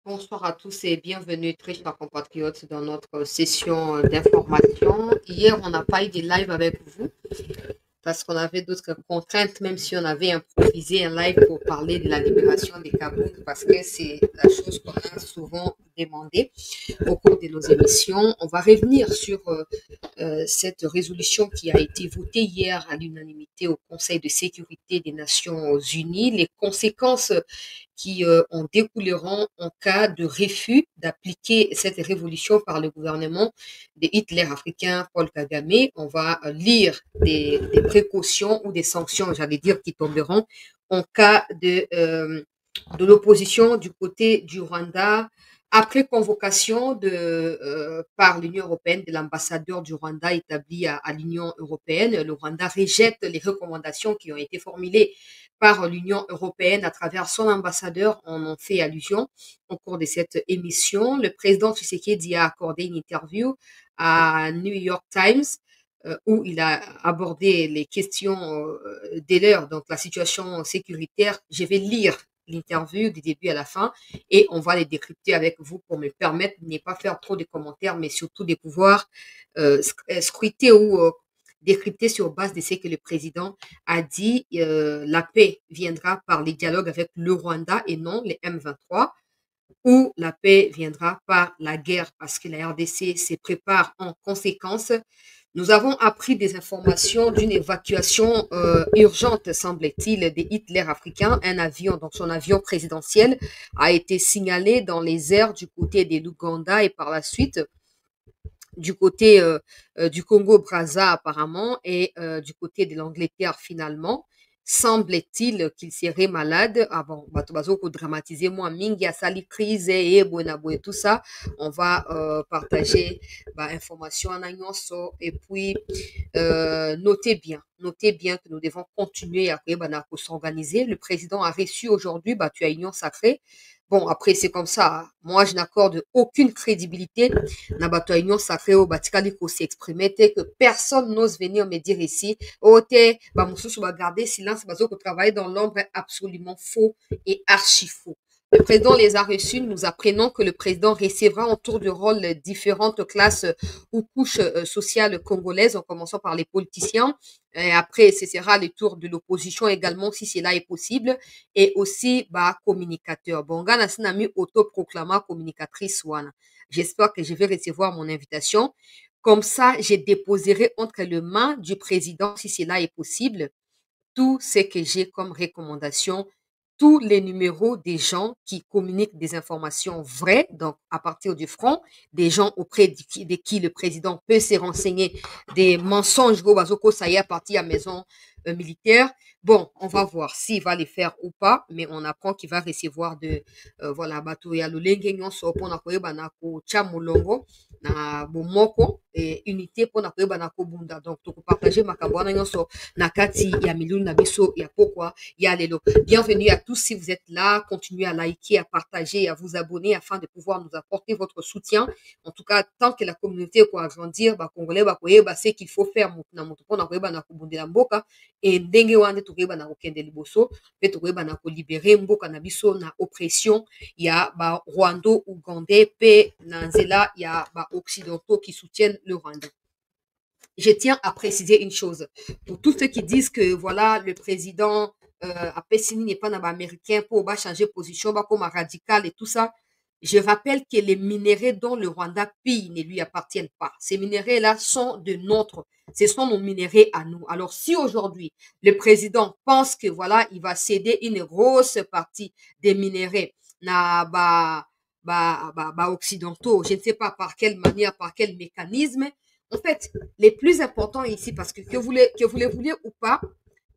Bonsoir à tous et bienvenue, très chers compatriotes, dans notre session d'information. Hier, on n'a pas eu de live avec vous parce qu'on avait d'autres contraintes, même si on avait improvisé un live pour parler de la libération des Kaboul, parce que c'est la chose qu'on a souvent demandé au cours de nos émissions. On va revenir sur cette résolution qui a été votée hier à l'unanimité au Conseil de sécurité des Nations Unies, les conséquences qui en découleront en cas de refus d'appliquer cette révolution par le gouvernement de Hitler africain Paul Kagame. On va lire des précautions ou des sanctions, j'allais dire, qui tomberont en cas de l'opposition du côté du Rwanda après convocation par l'Union européenne de l'ambassadeur du Rwanda établi à l'Union européenne. Le Rwanda rejette les recommandations qui ont été formulées par l'Union européenne à travers son ambassadeur. On en fait allusion au cours de cette émission. Le président Tshisekedi a accordé une interview à New York Times où il a abordé les questions de l'heure, donc la situation sécuritaire. Je vais lire l'interview du début à la fin et on va les décrypter avec vous pour me permettre de ne pas faire trop de commentaires, mais surtout de pouvoir scruter ou décrypter sur base de ce que le président a dit. La paix viendra par les dialogues avec le Rwanda et non les M23, ou la paix viendra par la guerre parce que la RDC se prépare en conséquence. Nous avons appris des informations d'une évacuation urgente, semble-t-il, des Hitler africains. Un avion, donc son avion présidentiel, a été signalé dans les airs du côté de l'Ouganda et par la suite du côté du Congo-Brazza apparemment et du côté de l'Angleterre finalement. Semble-t-il qu'il serait malade. Ah bon, bato dramatiser moi mingi a sali crise et tout ça. On va partager information en annonce et puis notez bien que nous devons continuer à s'organiser. Le président a reçu aujourd'hui tu as Union Sacrée. Bon, après, c'est comme ça. Moi, je n'accorde aucune crédibilité na bato ya Union Sacrée au batikali ko s'exprimer que personne n'ose venir me dire ici oh te ba mususu ba garder silence bazo ko travailler dans l'ombre, absolument faux et archi faux. Le président les a reçus. Nous apprenons que le président recevra en tour de rôle différentes classes ou couches sociales congolaises, en commençant par les politiciens. Et après, ce sera le tour de l'opposition également, si cela est possible, et aussi communicateur. Bon, Ghana Sinami autoproclama communicatrice wana. J'espère que je vais recevoir mon invitation. Comme ça, je déposerai entre les mains du président, si cela est possible, tout ce que j'ai comme recommandation, tous les numéros des gens qui communiquent des informations vraies, donc à partir du front, des gens auprès de qui le président peut se renseigner, des mensonges, ça y est, à partir à maison militaire. Bon, on va voir s'il va les faire ou pas, mais on apprend qu'il va recevoir de, voilà, bato ya lolenge nyonso pona koyeba na ko chamulongo na bomoko et unité pona koyeba na ko bunda. Donc, to partager makambo na nyonso na kati ya milulu na biso ya pokwa ya lelo. Bienvenue à tous si vous êtes là, continuez à liker, à partager, à vous abonner afin de pouvoir nous apporter votre soutien. En tout cas, tant que la communauté va agrandir, Congolais c'est qu'il faut faire na moto pona koyeba na kubundela mboka et ndenge wana tokoyeba na kokende liboso pe tokoyeba na kolibere mboka na biso na oppression ya ba Rwando Ougandais pe na nzela ya ba occidentaux qui soutiennent le Rwanda. Je tiens à préciser une chose. Pour tous ceux qui disent que voilà, le président Apessini n'est pas américain pour changer position, comme radical et tout ça, je rappelle que les minéraux dont le Rwanda pille ne lui appartiennent pas. Ces minéraux-là sont de notre, ce sont nos minéraux à nous. Alors, si aujourd'hui, le président pense que voilà, il va céder une grosse partie des minéraux occidentaux, je ne sais pas par quelle manière, par quel mécanisme. En fait, les plus importants ici, parce que vous le vouliez ou pas,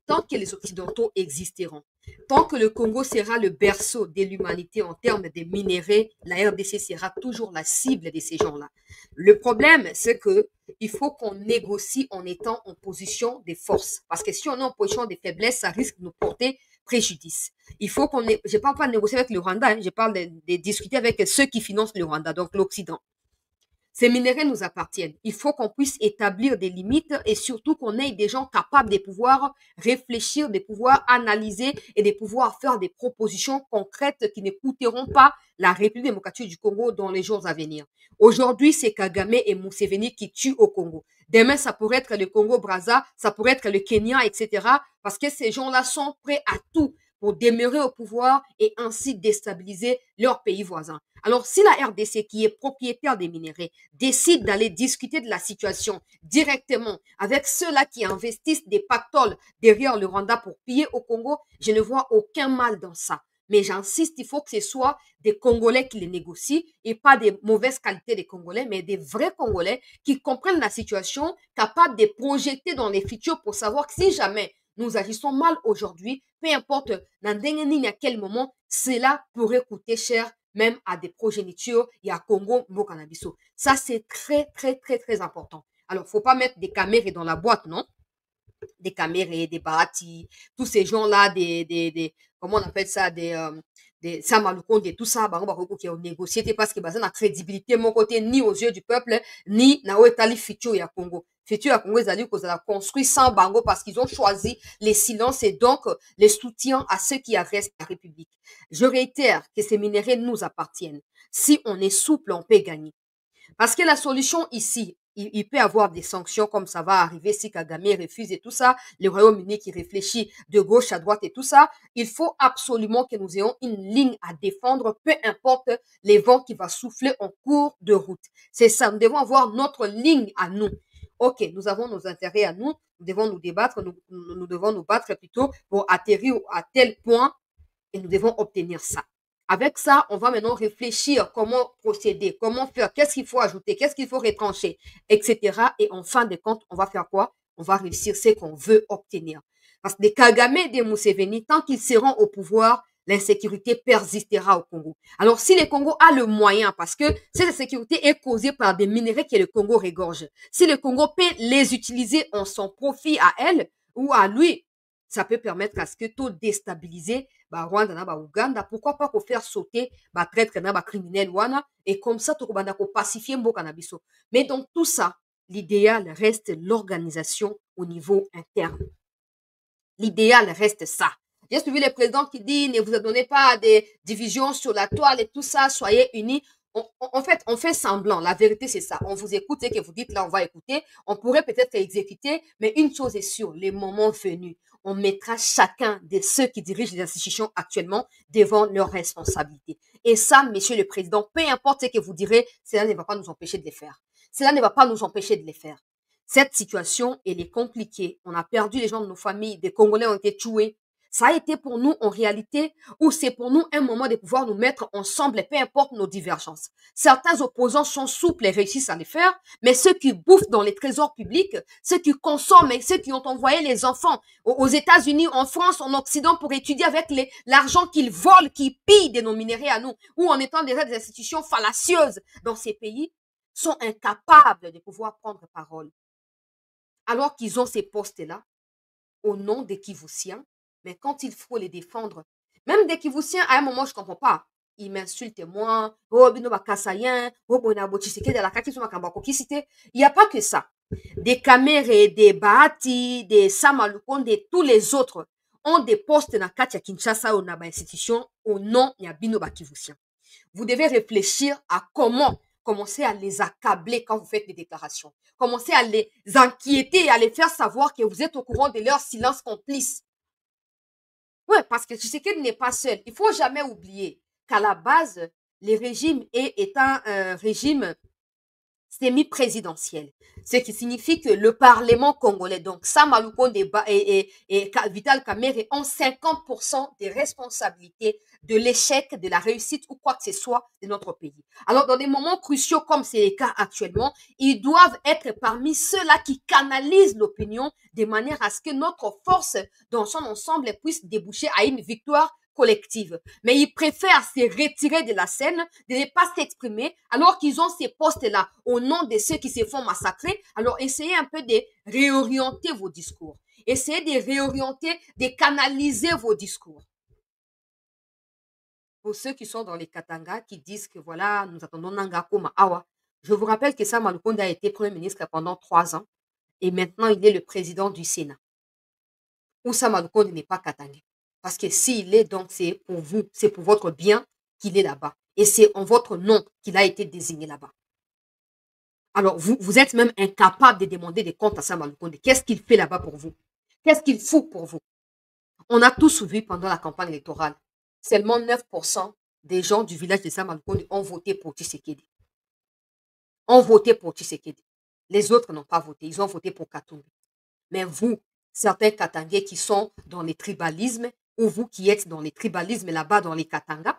tant que les Occidentaux existeront, tant que le Congo sera le berceau de l'humanité en termes de minéraux, la RDC sera toujours la cible de ces gens-là. Le problème, c'est que il faut qu'on négocie en étant en position de force. Parce que si on est en position de faiblesse, ça risque de nous porter préjudice. Il faut qu'on... Je ne parle pas de négocier avec le Rwanda, je parle de discuter avec ceux qui financent le Rwanda, donc l'Occident. Ces minéraux nous appartiennent. Il faut qu'on puisse établir des limites et surtout qu'on ait des gens capables de pouvoir réfléchir, de pouvoir analyser et de pouvoir faire des propositions concrètes qui ne coûteront pas la République démocratique du Congo dans les jours à venir. Aujourd'hui, c'est Kagame et Museveni qui tuent au Congo. Demain, ça pourrait être le Congo-Brazza, ça pourrait être le Kenya, etc. Parce que ces gens-là sont prêts à tout pour demeurer au pouvoir et ainsi déstabiliser leurs pays voisins. Alors, si la RDC, qui est propriétaire des minéraux, décide d'aller discuter de la situation directement avec ceux-là qui investissent des pactoles derrière le Rwanda pour piller au Congo, je ne vois aucun mal dans ça. Mais j'insiste, il faut que ce soit des Congolais qui les négocient et pas des mauvaises qualités des Congolais, mais des vrais Congolais qui comprennent la situation, capables de projeter dans les futurs pour savoir que si jamais nous agissons mal aujourd'hui, peu importe ni à quel moment, cela pourrait coûter cher même à des progénitures et à Congo Mbokanabiso. Ça, c'est très, très, très, très important. Alors, faut pas mettre des caméras dans la boîte, non? Des caméras, des bâtis, tous ces gens-là, comment on appelle ça, des Samaloukonde et tout ça, qui ont négocié, parce que la crédibilité, mon côté, ni aux yeux du peuple, ni na Oetali Ficho et à Congo. Ficho et à Congo, ils ont dit qu'ils ont construit sans bango parce qu'ils ont choisi les silences et donc les soutiens à ceux qui restent la République. Je réitère que ces minéraux nous appartiennent. Si on est souple, on peut gagner. Parce que la solution ici, il peut y avoir des sanctions comme ça va arriver si Kagame refuse et tout ça, le Royaume-Uni qui réfléchit de gauche à droite et tout ça. Il faut absolument que nous ayons une ligne à défendre, peu importe les vents qui vont souffler en cours de route. C'est ça, nous devons avoir notre ligne à nous. Ok, nous avons nos intérêts à nous, nous devons nous débattre, nous devons nous battre plutôt pour atterrir à tel point et nous devons obtenir ça. Avec ça, on va maintenant réfléchir comment procéder, comment faire, qu'est-ce qu'il faut ajouter, qu'est-ce qu'il faut retrancher, etc. Et en fin de compte, on va faire quoi? On va réussir ce qu'on veut obtenir. Parce que des Kagame et des Museveni, tant qu'ils seront au pouvoir, l'insécurité persistera au Congo. Alors, si le Congo a le moyen, parce que cette insécurité est causée par des minéraux que le Congo regorge, si le Congo peut les utiliser en son profit à elle ou à lui, ça peut permettre à ce que tout déstabiliser Rwanda na Ouganda, pourquoi pas faire sauter traître na criminel wana et comme ça tout banda ko pacifier mboka na biso. Mais dans tout ça, l'idéal reste l'organisation au niveau interne. L'idéal reste ça. J'ai suivi le président qui dit ne vous donnez pas des divisions sur la toile et tout ça, soyez unis. En fait, on fait semblant. La vérité, c'est ça. On vous écoute et que vous dites là, on va écouter. On pourrait peut-être exécuter, mais une chose est sûre, les moments venus, on mettra chacun de ceux qui dirigent les institutions actuellement devant leurs responsabilités. Et ça, monsieur le président, peu importe ce que vous direz, cela ne va pas nous empêcher de les faire. Cela ne va pas nous empêcher de les faire. Cette situation, elle est compliquée. On a perdu les gens de nos familles. Des Congolais ont été tués. Ça a été pour nous, en réalité, ou c'est pour nous un moment de pouvoir nous mettre ensemble, peu importe nos divergences. Certains opposants sont souples et réussissent à les faire, mais ceux qui bouffent dans les trésors publics, ceux qui consomment et ceux qui ont envoyé les enfants aux États-Unis, en France, en Occident pour étudier avec l'argent qu'ils volent, qu'ils pillent de nos minéraux à nous, ou en étant déjà des institutions fallacieuses dans ces pays, sont incapables de pouvoir prendre parole. Alors qu'ils ont ces postes-là, au nom des Kivusiens, mais quand il faut les défendre, même des Kivusiens, à un moment, je ne comprends pas. Ils m'insultent moi, il n'y a pas que ça. Des Kamere, des Bahati, des Samaloukonde, tous les autres ont des postes dans Katia Kinshasa ou dans l'institution au nom de Bino Bakivusien. Vous devez réfléchir à comment commencer à les accabler quand vous faites des déclarations. Commencez à les inquiéter et à les faire savoir que vous êtes au courant de leur silence complice. Oui, parce que Tshisekedi n'est pas seul. Il ne faut jamais oublier qu'à la base, le régime est un régime semi-présidentiel. Ce qui signifie que le Parlement congolais, donc Sam Aloukonde et Vital Kamerhe ont 50% des responsabilités de l'échec, de la réussite ou quoi que ce soit de notre pays. Alors, dans des moments cruciaux comme c'est le cas actuellement, ils doivent être parmi ceux-là qui canalisent l'opinion de manière à ce que notre force dans son ensemble puisse déboucher à une victoire collective. Mais ils préfèrent se retirer de la scène, de ne pas s'exprimer, alors qu'ils ont ces postes-là au nom de ceux qui se font massacrer. Alors, essayez un peu de réorienter vos discours. Essayez de réorienter, de canaliser vos discours. Pour ceux qui sont dans les Katanga, qui disent que voilà, nous attendons Nangako Awa. Je vous rappelle que Sam Malukonde a été Premier ministre pendant 3 ans et maintenant il est le président du Sénat. Où Sam Malukonde n'est pas katangais. Parce que s'il est, donc c'est pour vous, c'est pour votre bien qu'il est là-bas. Et c'est en votre nom qu'il a été désigné là-bas. Alors, vous êtes même incapable de demander des comptes à Sam Malukonde. Qu'est-ce qu'il fait là-bas pour vous? Qu'est-ce qu'il fout pour vous? On a tous vu pendant la campagne électorale. Seulement 9% des gens du village de Sam Malukonde ont voté pour Tshisekedi. Ont voté pour Tshisekedi. Les autres n'ont pas voté. Ils ont voté pour Katumbi. Mais vous, certains Katangais qui sont dans les tribalismes, ou vous qui êtes dans les tribalismes là-bas dans les Katangas,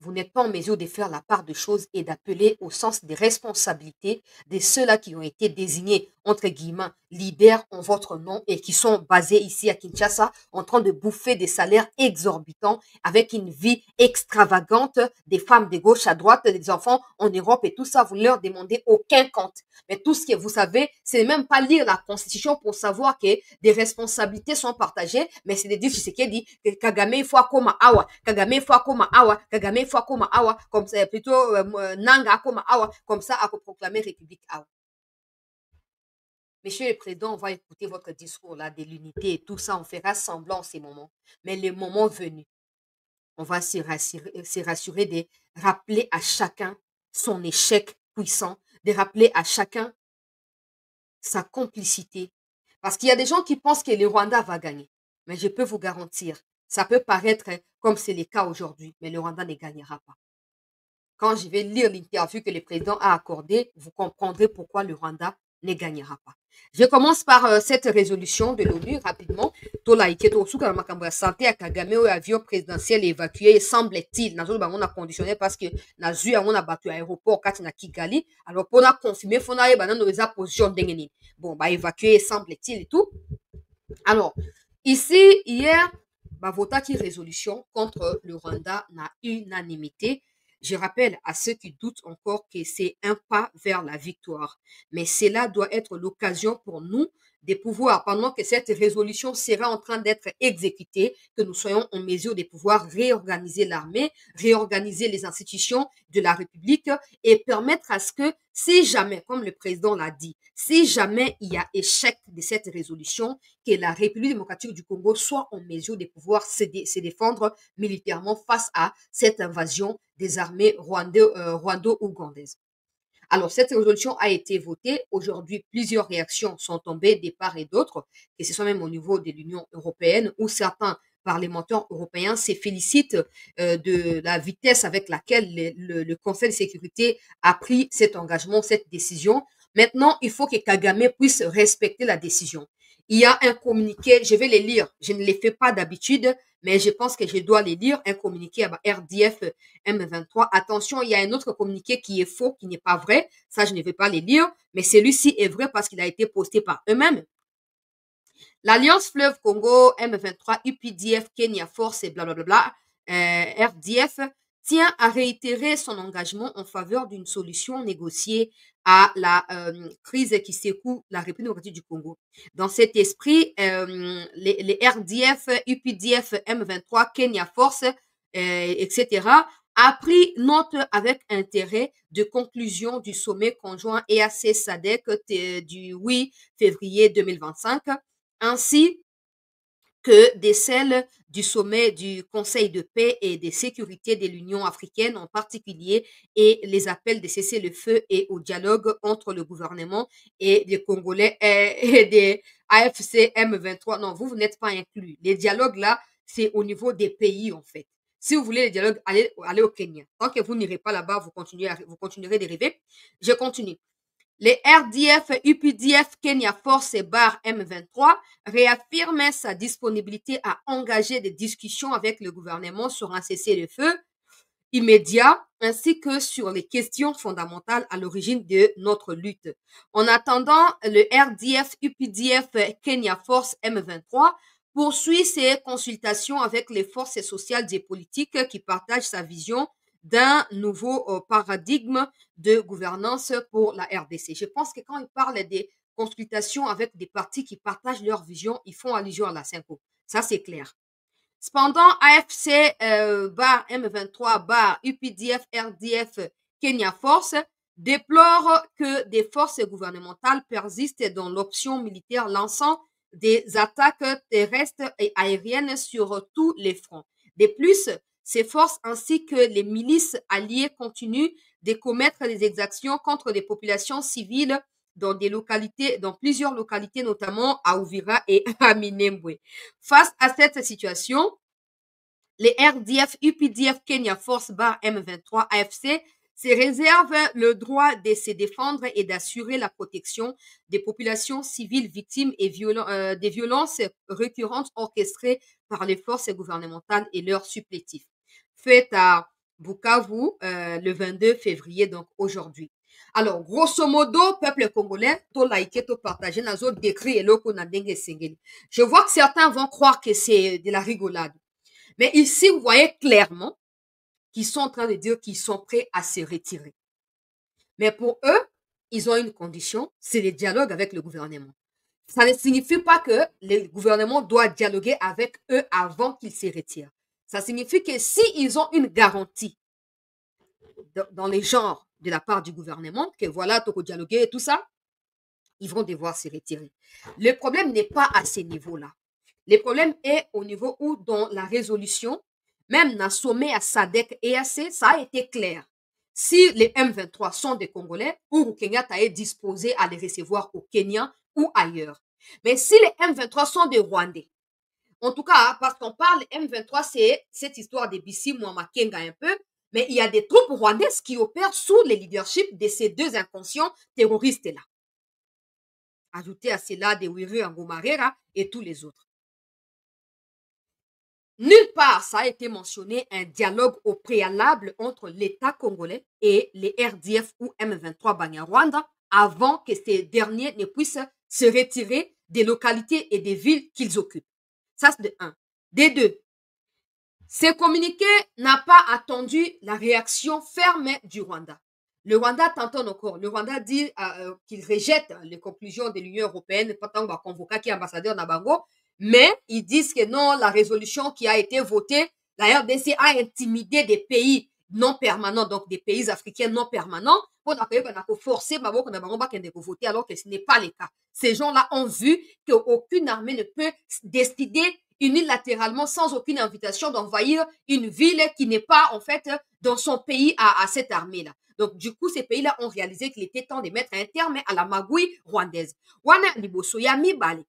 vous n'êtes pas en mesure de faire la part de choses et d'appeler au sens des responsabilités de ceux-là qui ont été désignés, entre guillemets, leaders en votre nom et qui sont basés ici à Kinshasa en train de bouffer des salaires exorbitants avec une vie extravagante, des femmes de gauche à droite, des enfants en Europe et tout ça, vous ne leur demandez aucun compte. Mais tout ce que vous savez, c'est même pas lire la Constitution pour savoir que des responsabilités sont partagées, mais c'est de dire ce qui dit que Kagame il faut comme awa, Kagame il faut comme awa, Kagame il faut comme awa, comme ça plutôt Nanga comme awa, comme ça à proclamer République awa. Monsieur le Président, on va écouter votre discours là de l'unité et tout ça, on fera semblant en ces moments. Mais le moment venu, on va se rassurer de rappeler à chacun son échec puissant, de rappeler à chacun sa complicité. Parce qu'il y a des gens qui pensent que le Rwanda va gagner. Mais je peux vous garantir, ça peut paraître comme c'est le cas aujourd'hui, mais le Rwanda ne gagnera pas. Quand je vais lire l'interview que le président a accordée, vous comprendrez pourquoi le Rwanda ne gagnera pas. Je commence par cette résolution de l'ONU rapidement. Tola iketo suka makambo ya santé à Kagame ou avion présidentiel évacué semble-t-il. Nazo on a conditionné parce que nazu on a battu aéroport kati na Kigali. Alors pour la confirmer, faut na yeba na noza position ndengeni. Bon bah évacué semble-t-il et tout. Alors ici hier bah vota qui résolution contre le Rwanda na unanimité. Je rappelle à ceux qui doutent encore que c'est un pas vers la victoire. Mais cela doit être l'occasion pour nous de pouvoir, pendant que cette résolution sera en train d'être exécutée, que nous soyons en mesure de pouvoir réorganiser l'armée, réorganiser les institutions de la République et permettre à ce que, si jamais, comme le président l'a dit, si jamais il y a échec de cette résolution, que la République démocratique du Congo soit en mesure de pouvoir se défendre militairement face à cette invasion des armées rwando-ougandaises. Alors, cette résolution a été votée. Aujourd'hui, plusieurs réactions sont tombées des part et d'autre, que ce soit même au niveau de l'Union européenne, où certains parlementaires européens se félicitent de la vitesse avec laquelle le Conseil de sécurité a pris cet engagement, cette décision. Maintenant, il faut que Kagame puisse respecter la décision. Il y a un communiqué, je vais les lire, je ne les fais pas d'habitude, mais je pense que je dois les lire, un communiqué à RDF M23. Attention, il y a un autre communiqué qui est faux, qui n'est pas vrai. Ça, je ne vais pas les lire, mais celui-ci est vrai parce qu'il a été posté par eux-mêmes. L'Alliance Fleuve Congo, M23, UPDF, Kenya Force et blablabla, RDF, tient à réitérer son engagement en faveur d'une solution négociée à la crise qui secoue la République démocratique du Congo. Dans cet esprit, les RDF, UPDF, M23, Kenya Force, etc., a pris note avec intérêt de conclusion du sommet conjoint EAC-SADC du 8 février 2025, ainsi que des celles du sommet du Conseil de paix et de sécurité de l'Union africaine en particulier et les appels de cesser le feu et au dialogue entre le gouvernement et les Congolais et des AFC M23. Non, vous n'êtes pas inclus. Les dialogues là, c'est au niveau des pays en fait. Si vous voulez les dialogues, allez au Kenya. Tant que vous n'irez pas là-bas, vous continuerez de rêver. Je continue. Les RDF, UPDF, Kenya Force et Bar M23 réaffirment sa disponibilité à engager des discussions avec le gouvernement sur un cessez-le-feu immédiat ainsi que sur les questions fondamentales à l'origine de notre lutte. En attendant, le RDF, UPDF, Kenya Force M23 poursuit ses consultations avec les forces sociales et politiques qui partagent sa vision d'un nouveau paradigme de gouvernance pour la RDC. Je pense que quand ils parlent des consultations avec des partis qui partagent leur vision, ils font allusion à la Cinco. Ça, c'est clair. Cependant, AFC bar M23 bar UPDF RDF Kenya Force déplore que des forces gouvernementales persistent dans l'option militaire, lançant des attaques terrestres et aériennes sur tous les fronts. De plus, ces forces ainsi que les milices alliées continuent de commettre des exactions contre des populations civiles dans plusieurs localités, notamment à Uvira et à Minembwe. Face à cette situation, les RDF, UPDF, Kenya Force Bar M23, AFC se réservent le droit de se défendre et d'assurer la protection des populations civiles victimes et des violences récurrentes orchestrées par les forces gouvernementales et leurs supplétifs. Fait à Bukavu le 22 février, donc aujourd'hui. Alors, grosso modo, peuple congolais, to like, to partager, nazo décrit et loko na dengue sengeli. Je vois que certains vont croire que c'est de la rigolade. Mais ici, vous voyez clairement qu'ils sont en train de dire qu'ils sont prêts à se retirer. Mais pour eux, ils ont une condition, c'est le dialogue avec le gouvernement. Ça ne signifie pas que le gouvernement doit dialoguer avec eux avant qu'ils se retirent. Ça signifie que s'ils ont une garantie dans les genres de la part du gouvernement, que voilà, tu peux dialoguer et tout ça, ils vont devoir se retirer. Le problème n'est pas à ce niveau-là. Le problème est au niveau où, dans la résolution, même dans le sommet à SADC et AC, ça a été clair. Si les M23 sont des Congolais, Uhuru Kenyatta est disposé à les recevoir au Kenya ou ailleurs. Mais si les M23 sont des Rwandais, en tout cas, parce qu'on parle M23, c'est cette histoire des Bissi, Mouama-Kenga un peu, mais il y a des troupes rwandaises qui opèrent sous le leadership de ces deux inconscients terroristes-là. Ajoutez à cela des Wiru Angomarera et tous les autres. Nulle part, ça a été mentionné un dialogue au préalable entre l'État congolais et les RDF ou M23 Banyarwanda avant que ces derniers ne puissent se retirer des localités et des villes qu'ils occupent. Ça, c'est de un. De deux, ce communiqué n'a pas attendu la réaction ferme du Rwanda. Le Rwanda t'entend encore. Le Rwanda dit qu'il rejette les conclusions de l'Union européenne, pas tant qu'on va convoquer qui est ambassadeur Nabango, mais ils disent que non, la résolution qui a été votée, la RDC a intimidé des pays non permanents, donc des pays africains non permanents, pour forcer Maboko Nabango de voter alors que ce n'est pas le cas. Ces gens-là ont vu qu'aucune armée ne peut décider unilatéralement, sans aucune invitation, d'envahir une ville qui n'est pas, en fait, dans son pays à cette armée-là. Donc, du coup, ces pays-là ont réalisé qu'il était temps de mettre un terme à la magouille rwandaise. Wana Liboso, Yami Bale.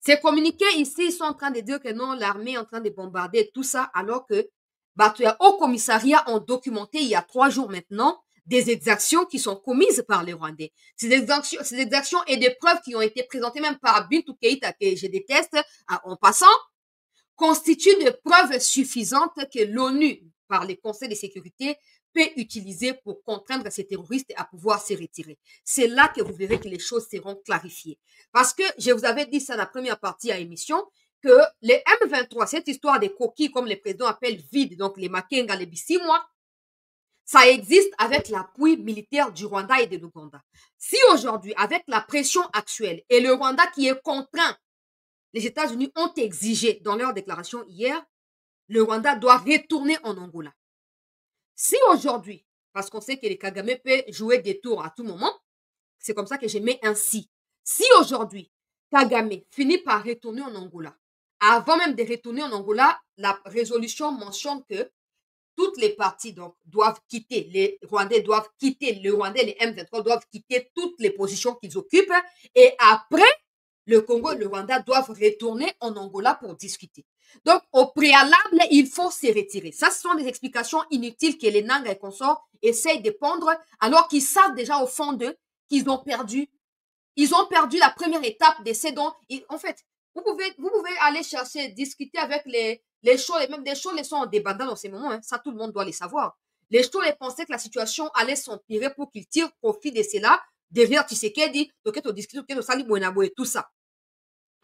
Ces communiqués ici, ils sont en train de dire que non, l'armée est en train de bombarder tout ça, alors que au commissariat ont documenté il y a 3 jours maintenant des exactions qui sont commises par les Rwandais. Ces exactions et des preuves qui ont été présentées même par Bintou Keïta, que je déteste en passant, constituent des preuves suffisantes que l'ONU, par les conseils de sécurité, peut utiliser pour contraindre ces terroristes à pouvoir se retirer. C'est là que vous verrez que les choses seront clarifiées. Parce que je vous avais dit ça dans la première partie à l'émission, que les M23, cette histoire des coquilles, comme les présidents appellent vides, donc les Makenga, les Bissimwa, ça existe avec l'appui militaire du Rwanda et de l'Ouganda. Si aujourd'hui, avec la pression actuelle et le Rwanda qui est contraint, les États-Unis ont exigé dans leur déclaration hier, le Rwanda doit retourner en Angola. Si aujourd'hui, parce qu'on sait que les Kagame peut jouer des tours à tout moment, c'est comme ça que je mets ainsi. Si aujourd'hui, Kagame finit par retourner en Angola, avant même de retourner en Angola, la résolution mentionne que toutes les parties donc, doivent quitter, les Rwandais doivent quitter, le Rwandais, les M23 doivent quitter toutes les positions qu'ils occupent, et après, le Congo et le Rwanda doivent retourner en Angola pour discuter. Donc, au préalable, il faut se retirer. Ça, ce sont des explications inutiles que les Nanga et consorts essayent de pondre, alors qu'ils savent déjà au fond d'eux qu'ils ont perdu. Ils ont perdu la première étape de ces dons. En fait, vous pouvez aller chercher, discuter avec les chauds, et même des chauds, les sont en débandant dans ces moments. Hein. Ça, tout le monde doit les savoir. Les chauds, ils pensaient que la situation allait s'empirer pour qu'ils tirent profit de cela. Derrière Tshisekedi, et tout ça.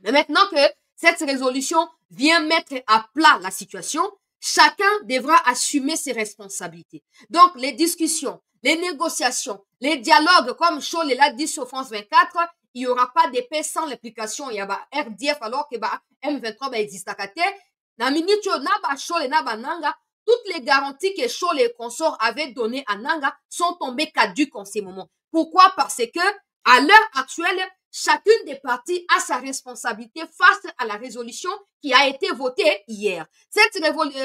Mais maintenant que cette résolution vient mettre à plat la situation, chacun devra assumer ses responsabilités. Donc, les discussions, les négociations, les dialogues, comme Chol l'a dit sur France 24, il n'y aura pas de paix sans l'application. Il y a RDF alors que M23 existe à côté. Na minute na ba Chol na ba nanga toutes les garanties que Scholl et consorts avaient données à Nanga sont tombées caduques en ces moments. Pourquoi? Parce que, à l'heure actuelle, chacune des parties a sa responsabilité face à la résolution qui a été votée hier. Cette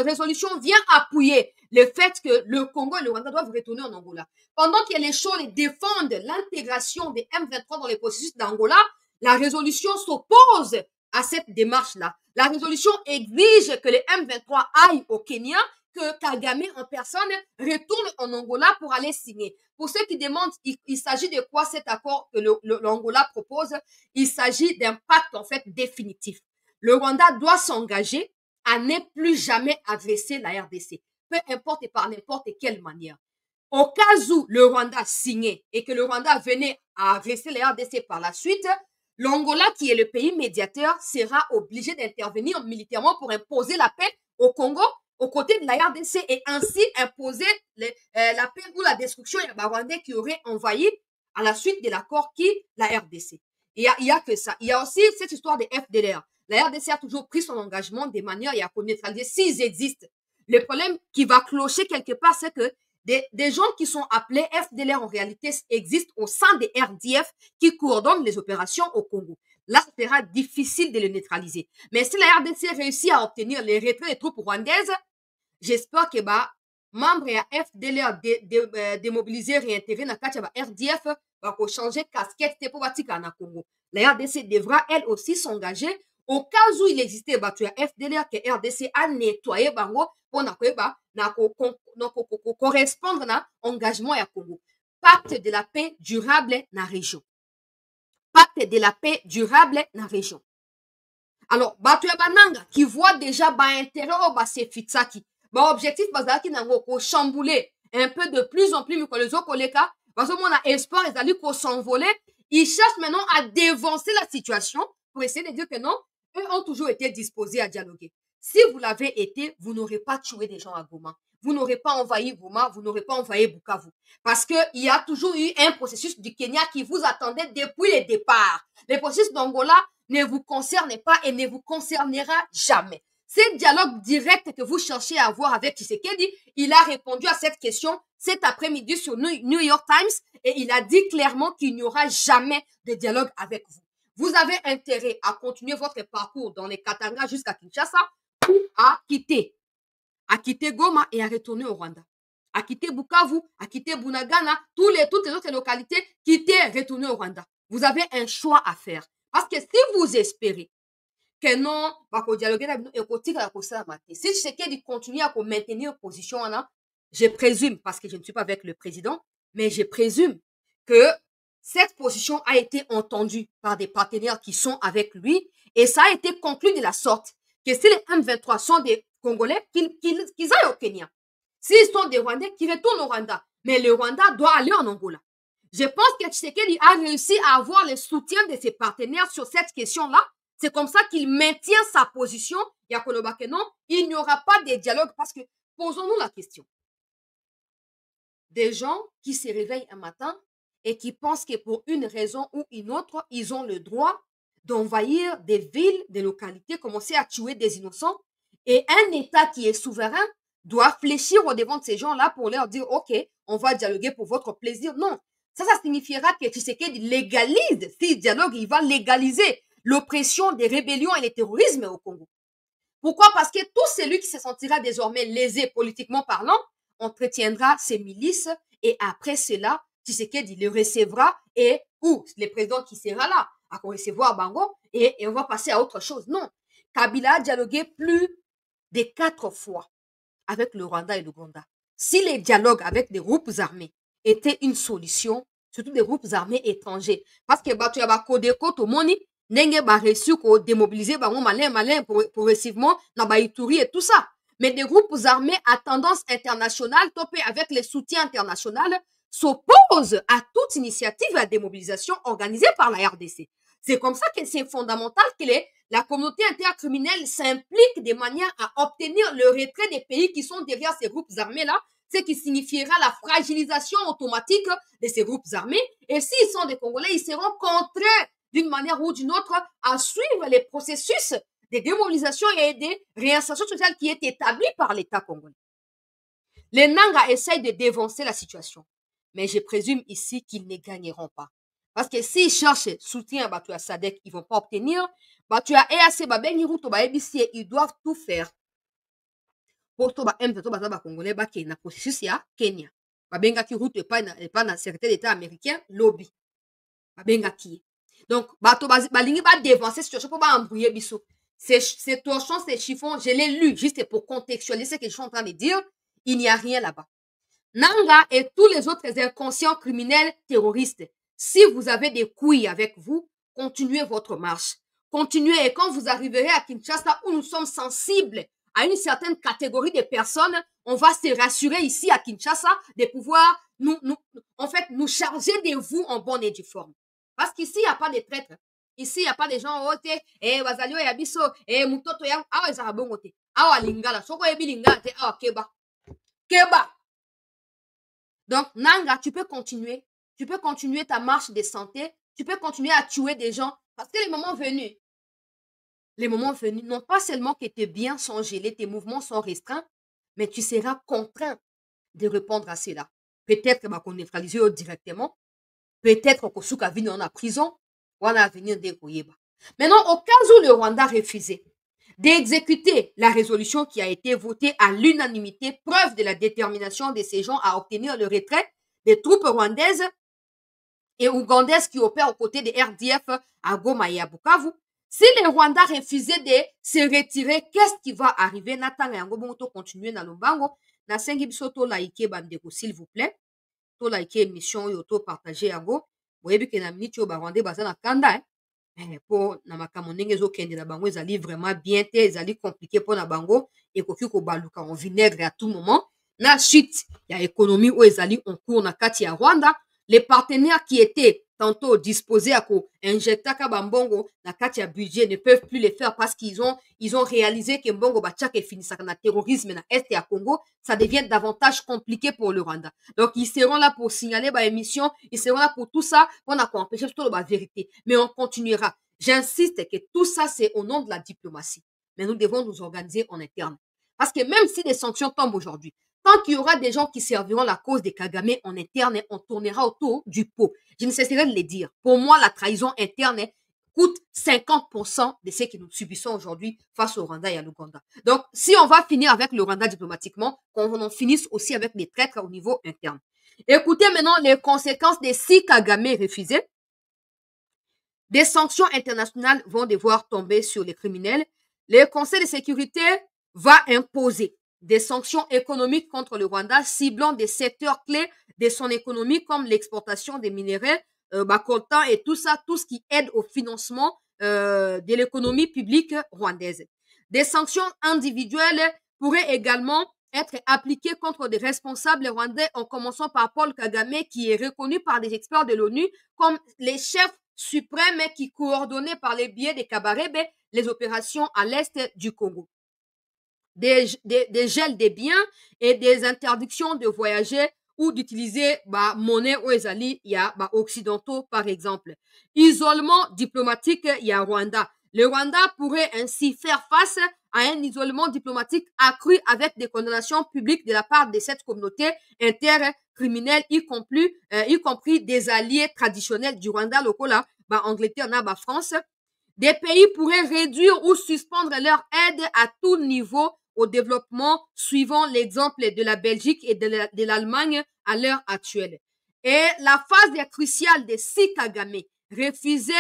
résolution vient appuyer le fait que le Congo et le Rwanda doivent retourner en Angola. Pendant que les Scholl défendent l'intégration des M23 dans les processus d'Angola, la résolution s'oppose à cette démarche-là. La résolution exige que les M23 aillent au Kenya, que Kagame en personne retourne en Angola pour aller signer. Pour ceux qui demandent, il s'agit de quoi cet accord que l'Angola propose? Il s'agit d'un pacte en fait définitif. Le Rwanda doit s'engager à ne plus jamais agresser la RDC, peu importe et par n'importe quelle manière. Au cas où le Rwanda signait et que le Rwanda venait à agresser la RDC par la suite, l'Angola, qui est le pays médiateur, sera obligé d'intervenir militairement pour imposer la paix au Congo, aux côtés de la RDC, et ainsi imposer la paix ou la destruction des Rwandais qui auraient envahi à la suite de l'accord qui la RDC. Il y a que ça. Il y a aussi cette histoire des FDLR. La RDC a toujours pris son engagement de manière à neutraliser s'ils existent. Le problème qui va clocher quelque part, c'est que des gens qui sont appelés FDLR en réalité existent au sein des RDF qui coordonnent les opérations au Congo. Là, ça sera difficile de les neutraliser. Mais si la RDC réussit à obtenir les retraits des troupes rwandaises, j'espère que membres ya FDLR démobilisés, réintégrés dans le RDF va changer casquette pour batika na Congo. La RDC devra elle aussi s'engager au cas où il existait FDLR que RDC a nettoyé bango pour correspondre à l'engagement à Congo. Pacte de la paix durable dans la région. Pacte de la paix durable dans la région. Alors, Batuya Bananga qui voit déjà intérêt au Fitsaki. Objectif bazaki nango ko chambouler un peu de plus en plus les autres collègues parce qu'on a espoir ils allaient qu'on s'envoler. Ils cherchent maintenant à dévancer la situation pour essayer de dire que non, eux ont toujours été disposés à dialoguer. Si vous l'avez été, vous n'aurez pas tué des gens à Goma. Vous n'aurez pas envahi Goma, vous n'aurez pas envahi Bukavu. Parce que il y a toujours eu un processus du Kenya qui vous attendait depuis le départ. Le processus d'Angola ne vous concerne pas et ne vous concernera jamais. Ce dialogue direct que vous cherchez à avoir avec Tshisekedi, il a répondu à cette question cet après-midi sur New York Times et il a dit clairement qu'il n'y aura jamais de dialogue avec vous. Vous avez intérêt à continuer votre parcours dans les Katanga jusqu'à Kinshasa ou à quitter Goma et à retourner au Rwanda. À quitter Bukavu, à quitter Bunagana, toutes les autres localités, quitter, retourner au Rwanda. Vous avez un choix à faire. Parce que si vous espérez que non, si Tshisekedi continue à maintenir position, je présume, parce que je ne suis pas avec le président, mais je présume que cette position a été entendue par des partenaires qui sont avec lui et ça a été conclu de la sorte que si les M23 sont des Congolais, qu'ils aillent au Kenya. S'ils sont des Rwandais, qu'ils retournent au Rwanda. Mais le Rwanda doit aller en Angola. Je pense que Tshisekedi a réussi à avoir le soutien de ses partenaires sur cette question-là. C'est comme ça qu'il maintient sa position. Yakoloba que non, il n'y aura pas de dialogue parce que, posons-nous la question. Des gens qui se réveillent un matin et qui pensent que pour une raison ou une autre, ils ont le droit d'envahir des villes, des localités, commencer à tuer des innocents. Et un État qui est souverain doit fléchir au devant de ces gens-là pour leur dire, OK, on va dialoguer pour votre plaisir. Non, ça signifiera que Tshisekedi légalise, s'il dialogue, il va légaliser l'oppression des rébellions et le terrorisme au Congo. Pourquoi? Parce que tout celui qui se sentira désormais lésé politiquement parlant entretiendra ses milices et après cela, Tshisekedi le recevra et ou le président qui sera là à recevoir Bango et on va passer à autre chose. Non, Kabila a dialogué plus de 4 fois avec le Rwanda et l'Ouganda. Si les dialogues avec des groupes armés étaient une solution, surtout des groupes armés étrangers, parce que tu as Kodeko, Tomoni, Nenge ba reçu ko démobiliser bango malin progressivement dans Baïtouri et tout ça. Mais des groupes armés à tendance internationale, topés avec les soutiens internationaux, s'opposent à toute initiative à démobilisation organisée par la RDC. C'est comme ça que c'est fondamental que la communauté intercriminelle s'implique de manière à obtenir le retrait des pays qui sont derrière ces groupes armés-là, ce qui signifiera la fragilisation automatique de ces groupes armés. Et s'ils sont des Congolais, ils seront contraints d'une manière ou d'une autre à suivre les processus de démobilisation et de réinsertion sociale qui est établi par l'État congolais. Les Nanga essayent de dévancer la situation. Mais je présume ici qu'ils ne gagneront pas. Parce que s'ils cherchent soutien à Batu Sadek, ils ne vont pas obtenir. Batu EAC, ils doivent tout faire pour que les Congolais qui na processus ya Kenya. Babengaki route pas na secrétaire d'État américain lobby. Babengaki. Donc balingi ba dévancer situation pour ba embrouiller biso. Ces torchons, ces chiffons, je l'ai lu juste pour contextualiser ce que je suis en train de dire. Il n'y a rien là-bas. Nanga et tous les autres inconscients criminels terroristes, si vous avez des couilles avec vous, continuez votre marche. Continuez et quand vous arriverez à Kinshasa où nous sommes sensibles à une certaine catégorie de personnes, on va se rassurer ici à Kinshasa de pouvoir nous charger de vous en bonne et due forme. Parce qu'ici, il n'y a pas de traîtres. Ici, il n'y a pas de gens oh, wazalio ya biso, mutoto ya, awa ezaka bongo te. Awa lingala, soko yebi lingala te, awa keba. Keba. Donc, Nanga, tu peux continuer. Tu peux continuer ta marche de santé. Tu peux continuer à tuer des gens. Parce que les moments venus, non pas seulement que tes biens sont gelés, tes mouvements sont restreints, mais tu seras contraint de répondre à cela. Peut-être qu'on neutralise directement. Peut-être qu'on souka vini en prison. Ou en avenir de Koyeba. Maintenant, au cas où le Rwanda refusait d'exécuter la résolution qui a été votée à l'unanimité, preuve de la détermination de ces gens à obtenir le retrait des troupes rwandaises et ougandaises qui opèrent aux côtés des RDF à Goma et à Bukavu. Si le Rwanda refusait de se retirer, qu'est-ce qui va arriver? Natanga yango bongo continuer na lombango. Na sengi biso to like bandeko s'il vous plaît. To like émission yo to partager yango. Boyebi ke na minute yo ba Rwandais baza na kanda po na makambo ndenge ezokendela bango ezali vraiment bien te ezali compliqué mpo na bango ekoki kobaluka en vinaigre à tout moment na suite ya économie oyo ezali en cours na kati ya Rwanda. Les partenaires qui étaient tantôt disposés à injecter bambongo na kati ya budget ne peuvent plus le faire parce qu'ils ont réalisé que mbongo bachaka finisaka na terrorisme na est ya Congo, ça devient davantage compliqué pour le Rwanda. Donc ils seront là pour signaler ba émission, ils seront là pour tout ça, on a empêcher tout la vérité, mais on continuera. J'insiste que tout ça c'est au nom de la diplomatie. Mais nous devons nous organiser en interne. Parce que même si des sanctions tombent aujourd'hui, tant qu'il y aura des gens qui serviront la cause des Kagame en interne, on tournera autour du pot. Je ne cesserai de le dire. Pour moi, la trahison interne coûte 50% de ce que nous subissons aujourd'hui face au Rwanda et à l'Ouganda. Donc, si on va finir avec le Rwanda diplomatiquement, qu'on en finisse aussi avec les traîtres au niveau interne. Écoutez maintenant les conséquences des 6 Kagame refusés. Des sanctions internationales vont devoir tomber sur les criminels. Le Conseil de sécurité va imposer des sanctions économiques contre le Rwanda, ciblant des secteurs clés de son économie comme l'exportation des minéraux, coltan et tout ça, tout ce qui aide au financement de l'économie publique rwandaise. Des sanctions individuelles pourraient également être appliquées contre des responsables rwandais, en commençant par Paul Kagame, qui est reconnu par des experts de l'ONU comme les chefs suprêmes qui coordonnaient par les biais des Kabarebe les opérations à l'est du Congo. Des gels des biens et des interdictions de voyager ou d'utiliser monnaie ou ezali ya occidentaux par exemple. Isolement diplomatique ya Rwanda. Le Rwanda pourrait ainsi faire face à un isolement diplomatique accru avec des condamnations publiques de la part de cette communauté intercriminelle, y compris des alliés traditionnels du Rwanda, local, Angleterre, France. Des pays pourraient réduire ou suspendre leur aide à tout niveau au développement, suivant l'exemple de la Belgique et de l'Allemagne à l'heure actuelle. Et la phase cruciale de 6 Kagame refusait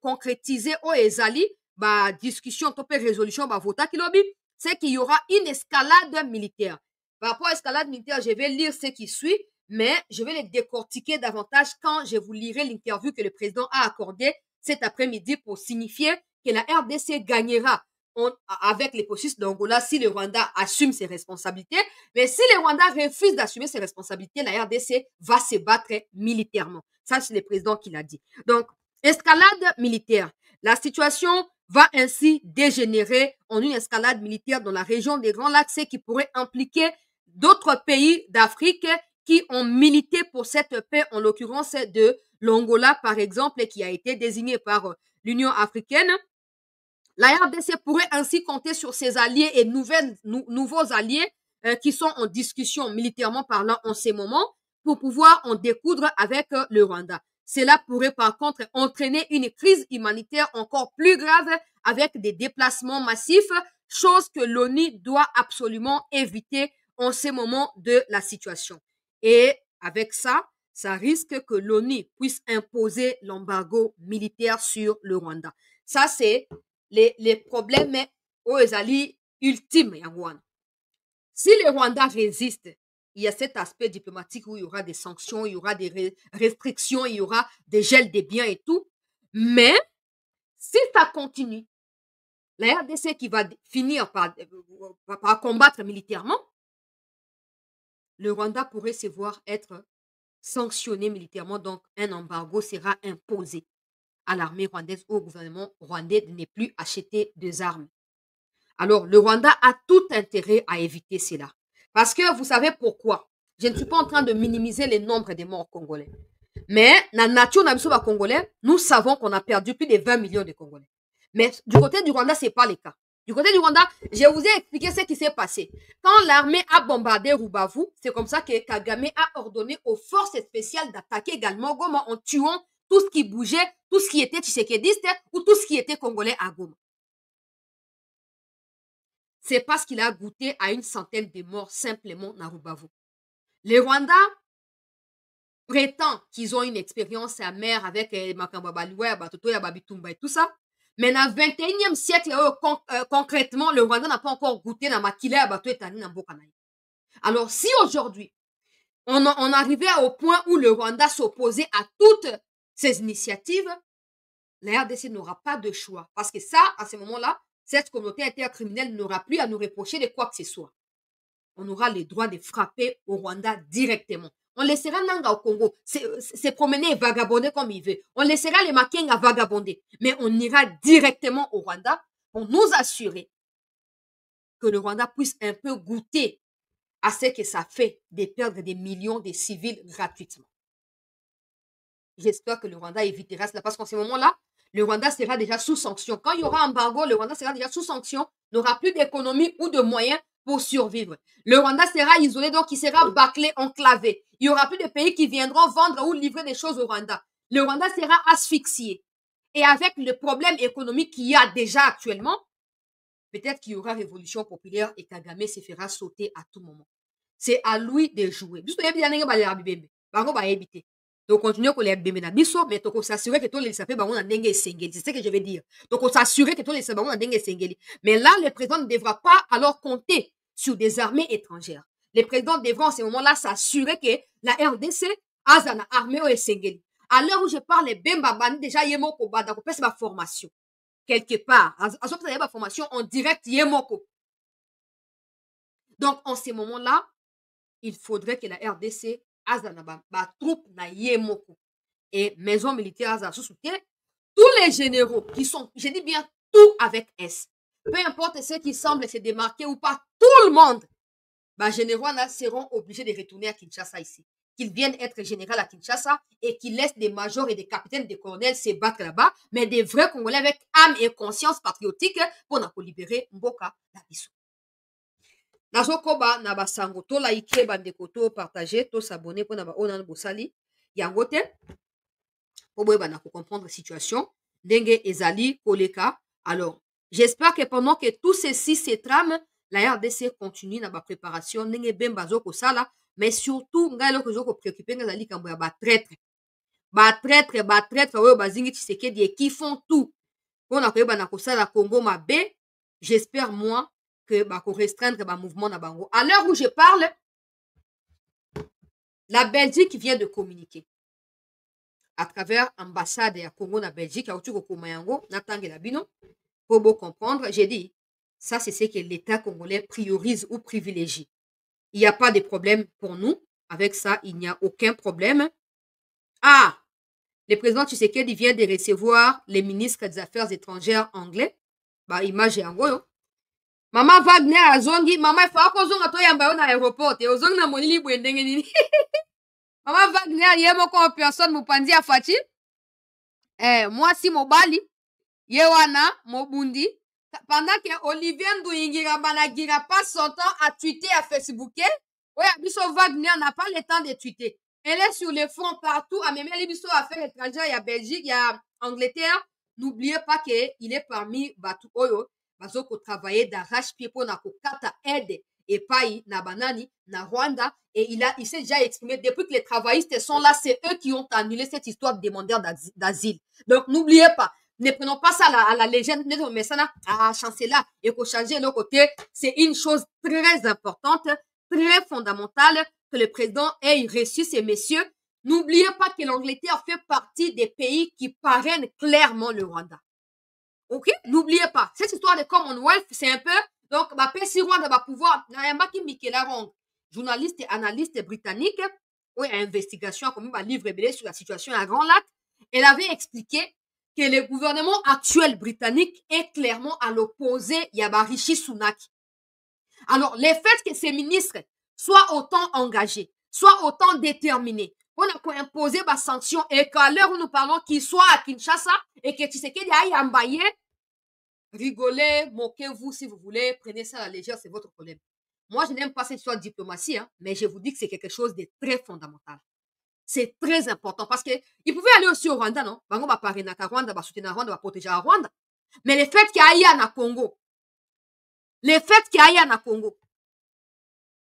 concrétiser au ezali discussion topé résolution vota kilobi, c'est qu'il y aura une escalade militaire. Par rapport à l'escalade militaire, je vais lire ce qui suit, mais je vais les décortiquer davantage quand je vous lirai l'interview que le président a accordée cet après-midi pour signifier que la RDC gagnera avec les processus d'Angola si le Rwanda assume ses responsabilités. Mais si le Rwanda refuse d'assumer ses responsabilités, la RDC va se battre militairement. Ça, c'est le président qui l'a dit. Donc, escalade militaire. La situation va ainsi dégénérer en une escalade militaire dans la région des Grands Lacs, ce qui pourrait impliquer d'autres pays d'Afrique qui ont milité pour cette paix, en l'occurrence de l'Angola, par exemple, qui a été désigné par l'Union africaine La RDC pourrait ainsi compter sur ses alliés et nouveaux alliés qui sont en discussion militairement parlant en ces moments pour pouvoir en découdre avec le Rwanda. Cela pourrait par contre entraîner une crise humanitaire encore plus grave avec des déplacements massifs, chose que l'ONU doit absolument éviter en ces moments de la situation. Et avec ça, ça risque que l'ONU puisse imposer l'embargo militaire sur le Rwanda. Ça, c'est les problèmes aux alliés ultimes. Si le Rwanda résiste, il y a cet aspect diplomatique où il y aura des sanctions, il y aura des restrictions, il y aura des gels des biens et tout. Mais si ça continue, la RDC qui va finir par combattre militairement, le Rwanda pourrait se voir être sanctionné militairement, donc un embargo sera imposé à l'armée rwandaise, au gouvernement rwandais de ne plus acheter des armes. Alors, le Rwanda a tout intérêt à éviter cela. Parce que vous savez pourquoi? Je ne suis pas en train de minimiser les nombres des morts congolais. Mais, dans la nature de congolais, nous savons qu'on a perdu plus de 20 millions de Congolais. Mais du côté du Rwanda, ce n'est pas le cas. Du côté du Rwanda, je vous ai expliqué ce qui s'est passé. Quand l'armée a bombardé Rubavu, c'est comme ça que Kagame a ordonné aux forces spéciales d'attaquer également Goma en tuant tout ce qui bougeait, tout ce qui était tshisekediste ou tout ce qui était congolais à Goma. C'est parce qu'il a goûté à une centaine de morts simplement dans Rubavu. Les Rwandais prétendent qu'ils ont une expérience amère avec Makamba Baloué, Batoto, Babitumba et tout ça. Mais dans le 21e siècle, concrètement, le Rwanda n'a pas encore goûté dans Makila, Bato et Tani, Nambokanaï. Alors, si aujourd'hui, on arrivait au point où le Rwanda s'opposait à toutes ces initiatives, la RDC n'aura pas de choix. Parce que ça, à ce moment-là, cette communauté intercriminelle n'aura plus à nous reprocher de quoi que ce soit. On aura le droit de frapper au Rwanda directement. On laissera Nanga au Congo se promener et vagabonder comme il veut. On laissera les Makenga vagabonder. Mais on ira directement au Rwanda pour nous assurer que le Rwanda puisse un peu goûter à ce que ça fait de perdre des millions de civils gratuitement. J'espère que le Rwanda évitera cela parce qu'en ce moment-là, le Rwanda sera déjà sous sanction. Quand il y aura embargo, le Rwanda sera déjà sous sanction, n'aura plus d'économie ou de moyens pour survivre. Le Rwanda sera isolé, donc il sera bâclé, enclavé. Il n'y aura plus de pays qui viendront vendre ou livrer des choses au Rwanda. Le Rwanda sera asphyxié. Et avec le problème économique qu'il y a déjà actuellement, peut-être qu'il y aura révolution populaire et Kagame se fera sauter à tout moment. C'est à lui de jouer. Donc, continuer qu'on les bébés na biso, mais donc on s'assurer que tous les sapés bango na dengue sengeli. C'est ce que je veux dire. Donc, on s'assurer que tous les sapés bango na dengue sengeli. Mais là, le président ne devra pas alors compter sur des armées étrangères. Les présidents devront en ce moment-là s'assurer que la RDC a une armée au sengeli. À l'heure où je parle, Bemba Bani déjà yemoko bada ko pesa ma formation quelque part. À ce moment ma formation en direct yemoko. Donc, en ce moment-là, il faudrait que la RDC azana ba troupe na yemoko et maison militaire aza soutien tous les généraux qui sont, je dis bien tout avec S, peu importe ceux qui semblent se démarquer ou pas, tout le monde, bah généraux seront obligés de retourner à Kinshasa ici, qu'ils viennent être généraux à Kinshasa et qu'ils laissent des majors et des capitaines, des colonels se battre là-bas, mais des vrais Congolais avec âme et conscience patriotique pour nous libérer Mboka la biso. Nazokoba na basango to like bandeko to partager to s'abonner pour na ba onan bosali yango te po boyeba na comprendre la situation ndenge ezali koleka. Alors j'espère que pendant que tout ceci se trame, la RDC continue na ba préparation ndenge bemba zo kosala, mais surtout ngai loko zo ko préoccuper ngazali kambo ya ba traître oyo bazingi Tshisekedi et qui font tout pour na koyeba na kosala Congo mabe. J'espère moi que bako restreindre ba mouvement na bango. À l'heure où je parle, la Belgique vient de communiquer à travers l'ambassade ya Congo na Belgique, auti ko komayango na tangela bino pour vous comprendre. J'ai dit ça, c'est ce que l'État congolais priorise ou privilégie. Il n'y a pas de problème pour nous avec ça, il n'y a aucun problème. Ah, le président Tshisekedi vient de recevoir les ministres des Affaires étrangères anglais. Bah image yango yo. Mama Wagner azongi, mama ifa kozonga to yamba yo na aéroport, te ozongi na molili boye ndenge nini. Mama Wagner ye moko en personne mopanzi ya Fati. Mwasi mobali ye wana mobundi pendant que Olivier Ndouingira Banagira passe son temps à tweeter, à Facebooker, oui, Abisso Wagner n'a pas le temps de tweeter. Elle est sur les fronts partout, à même l'Abisso Affaires étrangères, il y a Belgique, il y a Angleterre. N'oubliez pas qu'il est parmi Batu Oyo, Bazoko travailler d'arrache-pied pour na kokata aide et paï na banani, na Rwanda, et il s'est déjà exprimé, depuis que les travaillistes sont là, c'est eux qui ont annulé cette histoire de demandeurs d'asile. Donc, n'oubliez pas, ne prenons pas ça à la légende, mais ça à chancer là, et qu'on change de l'autre côté, c'est une chose très importante, très fondamentale, que le président ait reçu ces messieurs. N'oubliez pas que l'Angleterre fait partie des pays qui parrainent clairement le Rwanda. Ok? N'oubliez pas. Cette histoire de Commonwealth, c'est un peu, donc, ma PC Rwanda va pouvoir, Nayambaki Mikelarong, journaliste et analyste britannique, oui, investigation, comme un livre belé sur la situation à Grand Lac, elle avait expliqué que le gouvernement actuel britannique est clairement à l'opposé Yabarishi Sunak. Alors, le fait que ces ministres soient autant engagés, soient autant déterminés, on a imposé des sanctions et qu'à l'heure où nous parlons, qu'ils soient à Kinshasa et que Tshisekedi aille embailler, rigolez, moquez-vous si vous voulez, prenez ça à la légère, c'est votre problème. Moi, je n'aime pas cette histoire de diplomatie, hein, mais je vous dis que c'est quelque chose de très fondamental. C'est très important parce que il pouvait aller aussi au Rwanda, non? Bango va parler na Rwanda, va soutenir Rwanda, va protéger la Rwanda. Mais le fait qu'il y ait na Congo, le fait qu'il y ait na Congo,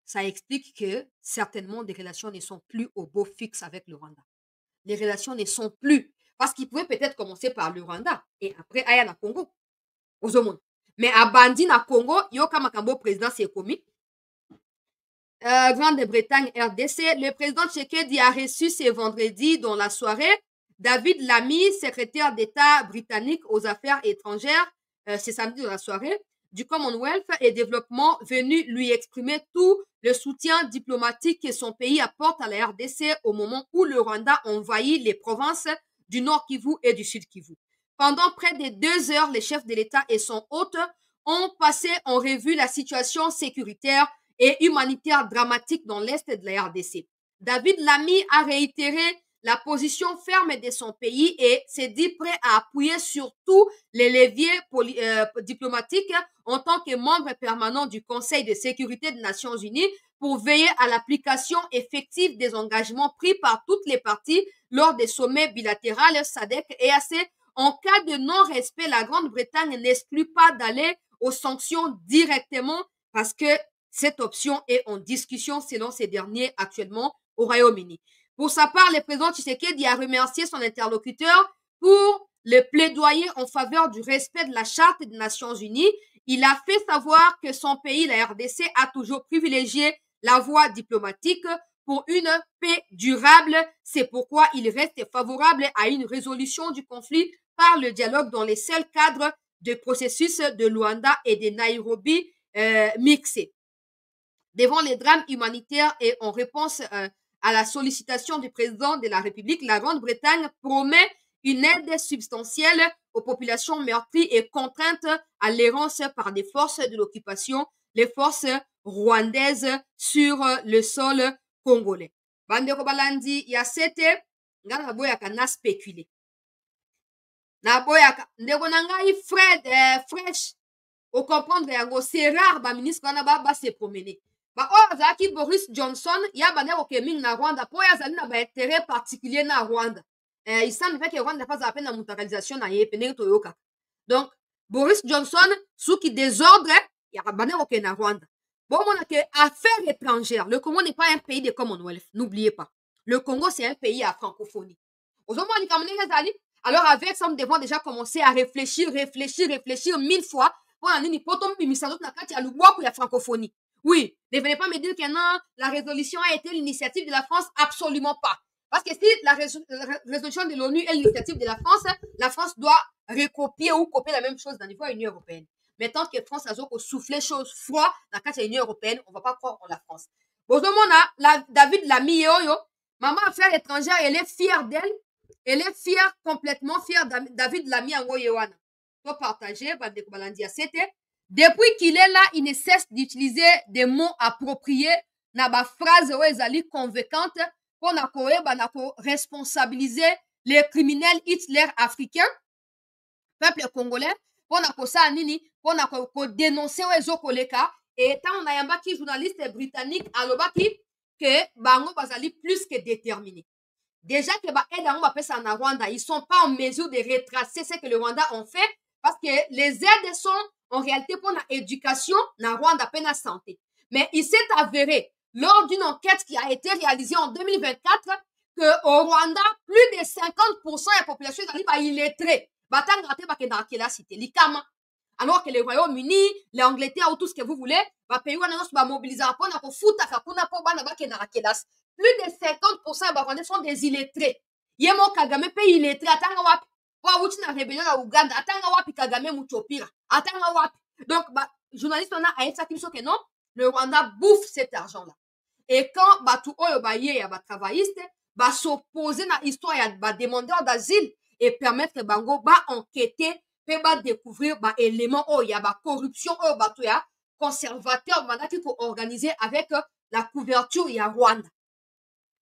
ça explique que certainement des relations ne sont plus au beau fixe avec le Rwanda. Les relations ne sont plus. Parce qu'ils pouvaient peut-être commencer par le Rwanda et après aya na Congo. Aux hommes. Mais à Bandi na Congo, Yoka Makambo président c'est commis. Grande-Bretagne RDC, le président Tshisekedi a reçu ce vendredi dans la soirée David Lammy, secrétaire d'État britannique aux affaires étrangères, c'est samedi dans la soirée, du Commonwealth et développement, venu lui exprimer tout le soutien diplomatique que son pays apporte à la RDC au moment où le Rwanda envahit les provinces du Nord Kivu et du Sud Kivu. Pendant près de 2 heures, les chefs de l'État et son hôte ont passé en revue la situation sécuritaire et humanitaire dramatique dans l'Est de la RDC. David Lammy a réitéré la position ferme de son pays et s'est dit prêt à appuyer sur tous les leviers diplomatiques en tant que membre permanent du Conseil de sécurité des Nations Unies pour veiller à l'application effective des engagements pris par toutes les parties lors des sommets bilatéraux SADC et EAC. En cas de non-respect, la Grande-Bretagne n'exclut pas d'aller aux sanctions directement parce que cette option est en discussion selon ces derniers actuellement au Royaume-Uni. Pour sa part, le président Tshisekedi a remercié son interlocuteur pour le plaidoyer en faveur du respect de la Charte des Nations Unies. Il a fait savoir que son pays, la RDC, a toujours privilégié la voie diplomatique pour une paix durable. C'est pourquoi il reste favorable à une résolution du conflit par le dialogue dans les seuls cadres de processus de Luanda et de Nairobi mixés. Devant les drames humanitaires et en réponse à la sollicitation du président de la République, la Grande-Bretagne promet une aide substantielle aux populations meurtries et contraintes à l'errance par des forces de l'occupation, les forces rwandaises sur le sol congolais. Bandeko balandi ya sete nga na boyaka na spéculer. Na boyaka ndeko na ngai fresh au comprendre yango c'est rare ba ministre wana ba se promener. Ba oyo azalaki Boris Johnson ya bandeko ke mingi na Rwanda po oyo azali na baintérêt particulier na Rwanda. Il semble que Rwanda pas appel na mutakalisation na ye pendenge toyoka. Donc Boris Johnson suki désordre ya bandeko ke na Rwanda. Bon, on a que affaires étrangères. Le Congo n'est pas un pays de Commonwealth. N'oubliez pas. Le Congo, c'est un pays à francophonie. Alors, avec ça, nous devons déjà commencer à réfléchir 1000 fois. Pour la francophonie. Oui, ne venez pas me dire que non, la résolution a été l'initiative de la France. Absolument pas. Parce que si la résolution de l'ONU est l'initiative de la France doit recopier ou copier la même chose dans l'Union européenne. Mais tant que France a soufflé chose froid dans l'Union européenne, on ne va pas croire en la France. David Lammy Yoyo, maman affaires étrangères, elle est fière d'elle. Elle est fière, complètement fière de David Lammy Angoyewana. Pour partager, depuis qu'il est là, il ne cesse d'utiliser des mots appropriés, na ba phrase ezali convaincante pour responsabiliser les criminels Hitler africains, peuple congolais, pour pour dénoncer les koleka et tant on a un journaliste britannique à l'obaki que bango bazali plus que déterminé. Déjà que en Rwanda, ils ne sont pas en mesure de retracer ce que le Rwanda ont fait parce que les aides sont en réalité pour l'éducation dans Rwanda, pour la santé. Mais il s'est avéré, lors d'une enquête qui a été réalisée en 2024, qu'au Rwanda, plus de 50% de la population est illettrée. Alors que les Royaumes-Unis, l'Angleterre ou tout ce que vous voulez, pays mobiliser plus de 50% de Rwandais sont des illettrés. Yemo Kagame pays illettré, atanga wapi. Wa wuti na rébellion na Uganda, atanga wapi Kagame muchopira. Atanga wapi. Donc, journaliste, on a ça qui que non, le Rwanda bouffe cet argent-là. Et quand tout oyo ba yé ya ba travailliste, ba s'opposer na histoire ya ba demandeur d'asile et permettre que bango ba enquêter, pe ba découvrir ba éléments oh ya ba corruption oh ba tout ya conservateur mana qui faut organiser avec la couverture ya Rwanda.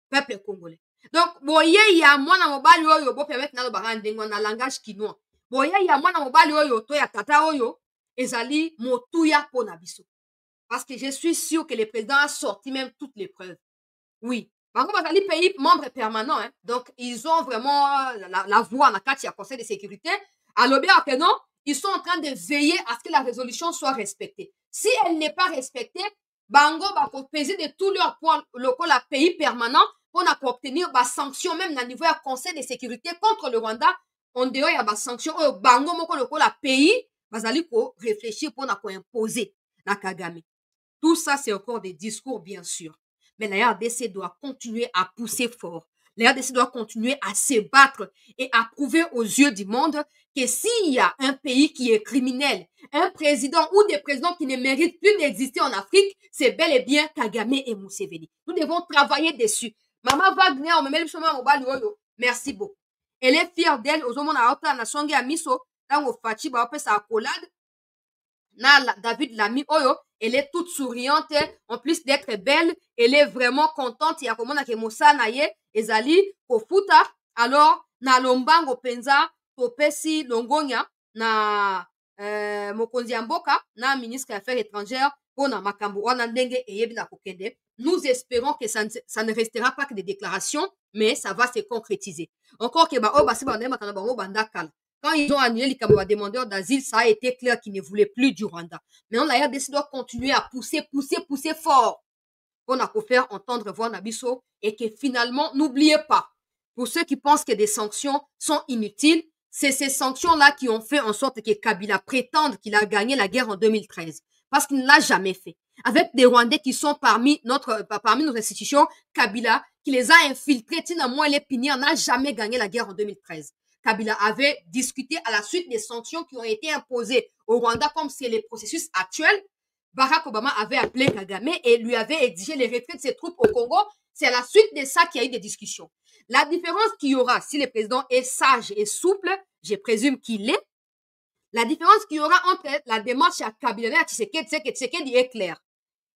Peuple congolais. Donc, boye ya mwana mobali oyo bo permettre na ba ndengo na langage kinois. Boye ya mwana mobali oyo to ya tata oyo ezali motuya pona biso. Parce que je suis sûr que le président a sorti même toutes les preuves. Oui. Bango bazali pays membre permanent, hein. Donc, ils ont vraiment la voix dans le conseil de sécurité. À l'obéa que non, ils sont en train de veiller à ce que la résolution soit respectée. Si elle n'est pas respectée, Bango va peser de tous leurs points locaux à pays permanent pour obtenir des sanctions, même au niveau du conseil de sécurité contre le Rwanda. On dehors, il y a des sanctions. Bango moko local à pays, bazali ko réfléchir pour imposer na Kagame. Tout ça, c'est encore des discours, bien sûr. Mais la RDC doit continuer à pousser fort. La RDC doit continuer à se battre et à prouver aux yeux du monde que s'il y a un pays qui est criminel, un président ou des présidents qui ne méritent plus d'exister en Afrique, c'est bel et bien Kagame et Museveni. Nous devons travailler dessus. Maman Wagner, on me met le chemin au bas. Merci beaucoup. Elle est fière d'elle. Aux hommes, on a songe à miso. Dans au fachi, on peut sa accolade. Na David Lamy Oyo, elle est toute souriante, en plus d'être belle, elle est vraiment contente. Ya komona ke mosana ye ezali kofuta. Alors na lombango penza topesi longonya na mokonzi ya mboka na ministre des Affaires étrangères pona makambo wana ndenge eyebi na kokende. Nous espérons que ça ne restera pas que des déclarations, mais ça va se concrétiser. Encore que ba o basi ba ndema kana bango bandakala. Quand ils ont annulé les demandeurs d'asile, ça a été clair qu'ils ne voulaient plus du Rwanda. Maintenant, la RDC doit continuer à pousser fort pour nous faire entendre voix Nabiso et que finalement, n'oubliez pas, pour ceux qui pensent que des sanctions sont inutiles, c'est ces sanctions-là qui ont fait en sorte que Kabila prétende qu'il a gagné la guerre en 2013. Parce qu'il ne l'a jamais fait. Avec des Rwandais qui sont parmi nos institutions, Kabila, qui les a infiltrés, Tina Moi et les Piniers, n'a jamais gagné la guerre en 2013. Kabila avait discuté à la suite des sanctions qui ont été imposées au Rwanda, comme c'est le processus actuel. Barack Obama avait appelé Kagame et lui avait exigé les retraits de ses troupes au Congo. C'est à la suite de ça qu'il y a eu des discussions. La différence qu'il y aura, si le président est sage et souple, je présume qu'il est, la différence qu'il y aura entre la démarche à Kabila et Tshisekedi est claire.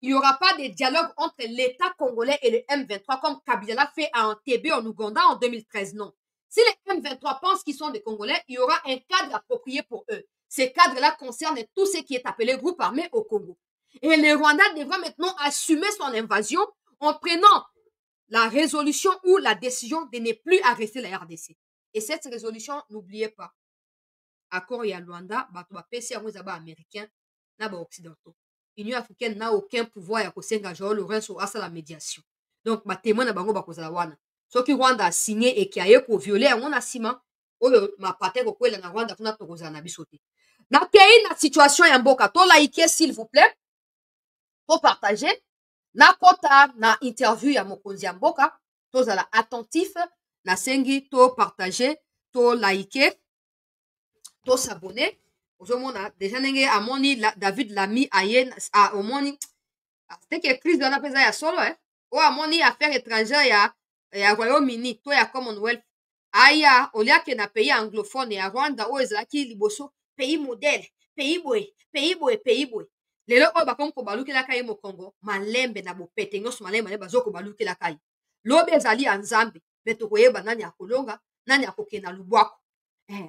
Il n'y aura pas de dialogue entre l'État congolais et le M23 comme Kabila fait à Entebbe en Ouganda en 2013, non. Si les M23 pensent qu'ils sont des Congolais, il y aura un cadre approprié pour eux. Ces cadres-là concernent tout ce qui est appelé groupe armé au Congo. Et le Rwanda devra maintenant assumer son invasion en prenant la résolution ou la décision de ne plus arrêter la RDC. Et cette résolution, n'oubliez pas, accord ya Rwanda, PC américain, na occidentaux. L'Union africaine n'a aucun pouvoir à kosenga Joao Lourenço à la médiation. Donc, témoin na bango bakozala wana. Ce qui Rwanda a signé et qui a eu pour violer on a ciment ma patère au na Rwanda tuna tokoza na bisoté. Na pays na situation ya mboka to like s'il vous plaît. Pour partager na kota na interview ya mokonzi ya mboka tozala attentif na sengi to partager to like to s'abonner. Ozomona déjà ndenge amoni David Lamy aye a omoni c'était que crise de la pesa ya solo o amoni affaires étrangères ya Royaume-Uni to ya Commonwealth aya olia ke na pays anglophone ya Rwanda o ezalaki liboso pays modèle pays boy lelo oyo bakomi kobalukela ye mo Congo malembe na bopete nyonso malembe ne bazoko balukela kai lobe ezali ya nzambe me tokoyeba nani akolonga nani akokenda lubwako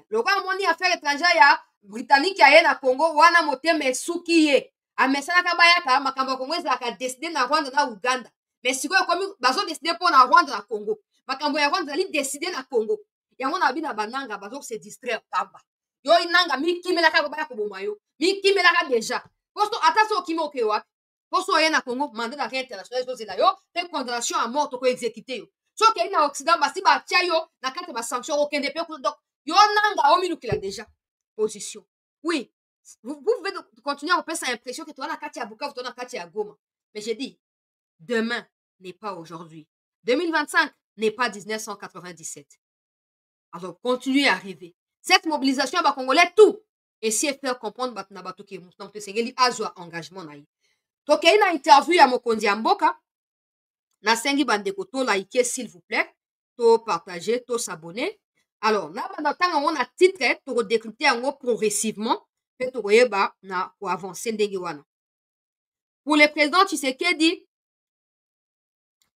lokwa amoni affaire étrangère ya Britannique aye na Congo wana motema esuki ye amesanaka bayaka makambo ya Congo ezalaka décidé na Rwanda na Uganda mais sikoyo ekomi bazodeside mpo na Rwanda na Congo makambo ya Rwanda ezali décidé na Congo yango na bina bananga bazokose distraire pamba yo nanga mikimelaka baya koboma yo mikimelaka deja poso ata so okimi oke wapi poso oye na Congo mandat d'arrêt international ezozela yo mpe condamnation à mort toko exécuté yo so okei na Occident basi batia yo na kati ya basanction okende mpe donc yo nanga omilukila déjà position. Oui, vous pouvez continuer à faire cette impression que tu as la carte à Bukavu, tu as la carte à Goma. Mais j'ai dit, demain n'est pas aujourd'hui. 2025 n'est pas 1997. Alors, continuez à rêver. Cette mobilisation va Congolais tout. Et si elle fait comprendre que qui a engagement na ye. Donc, il y a une interview à Mokondi Amboka. Na sengi bandeko to like s'il vous plaît, to partager, to s'abonner. Alors, là, on a titre pour décrypter progressivement, pour avancer. Pour le président Tshisekedi,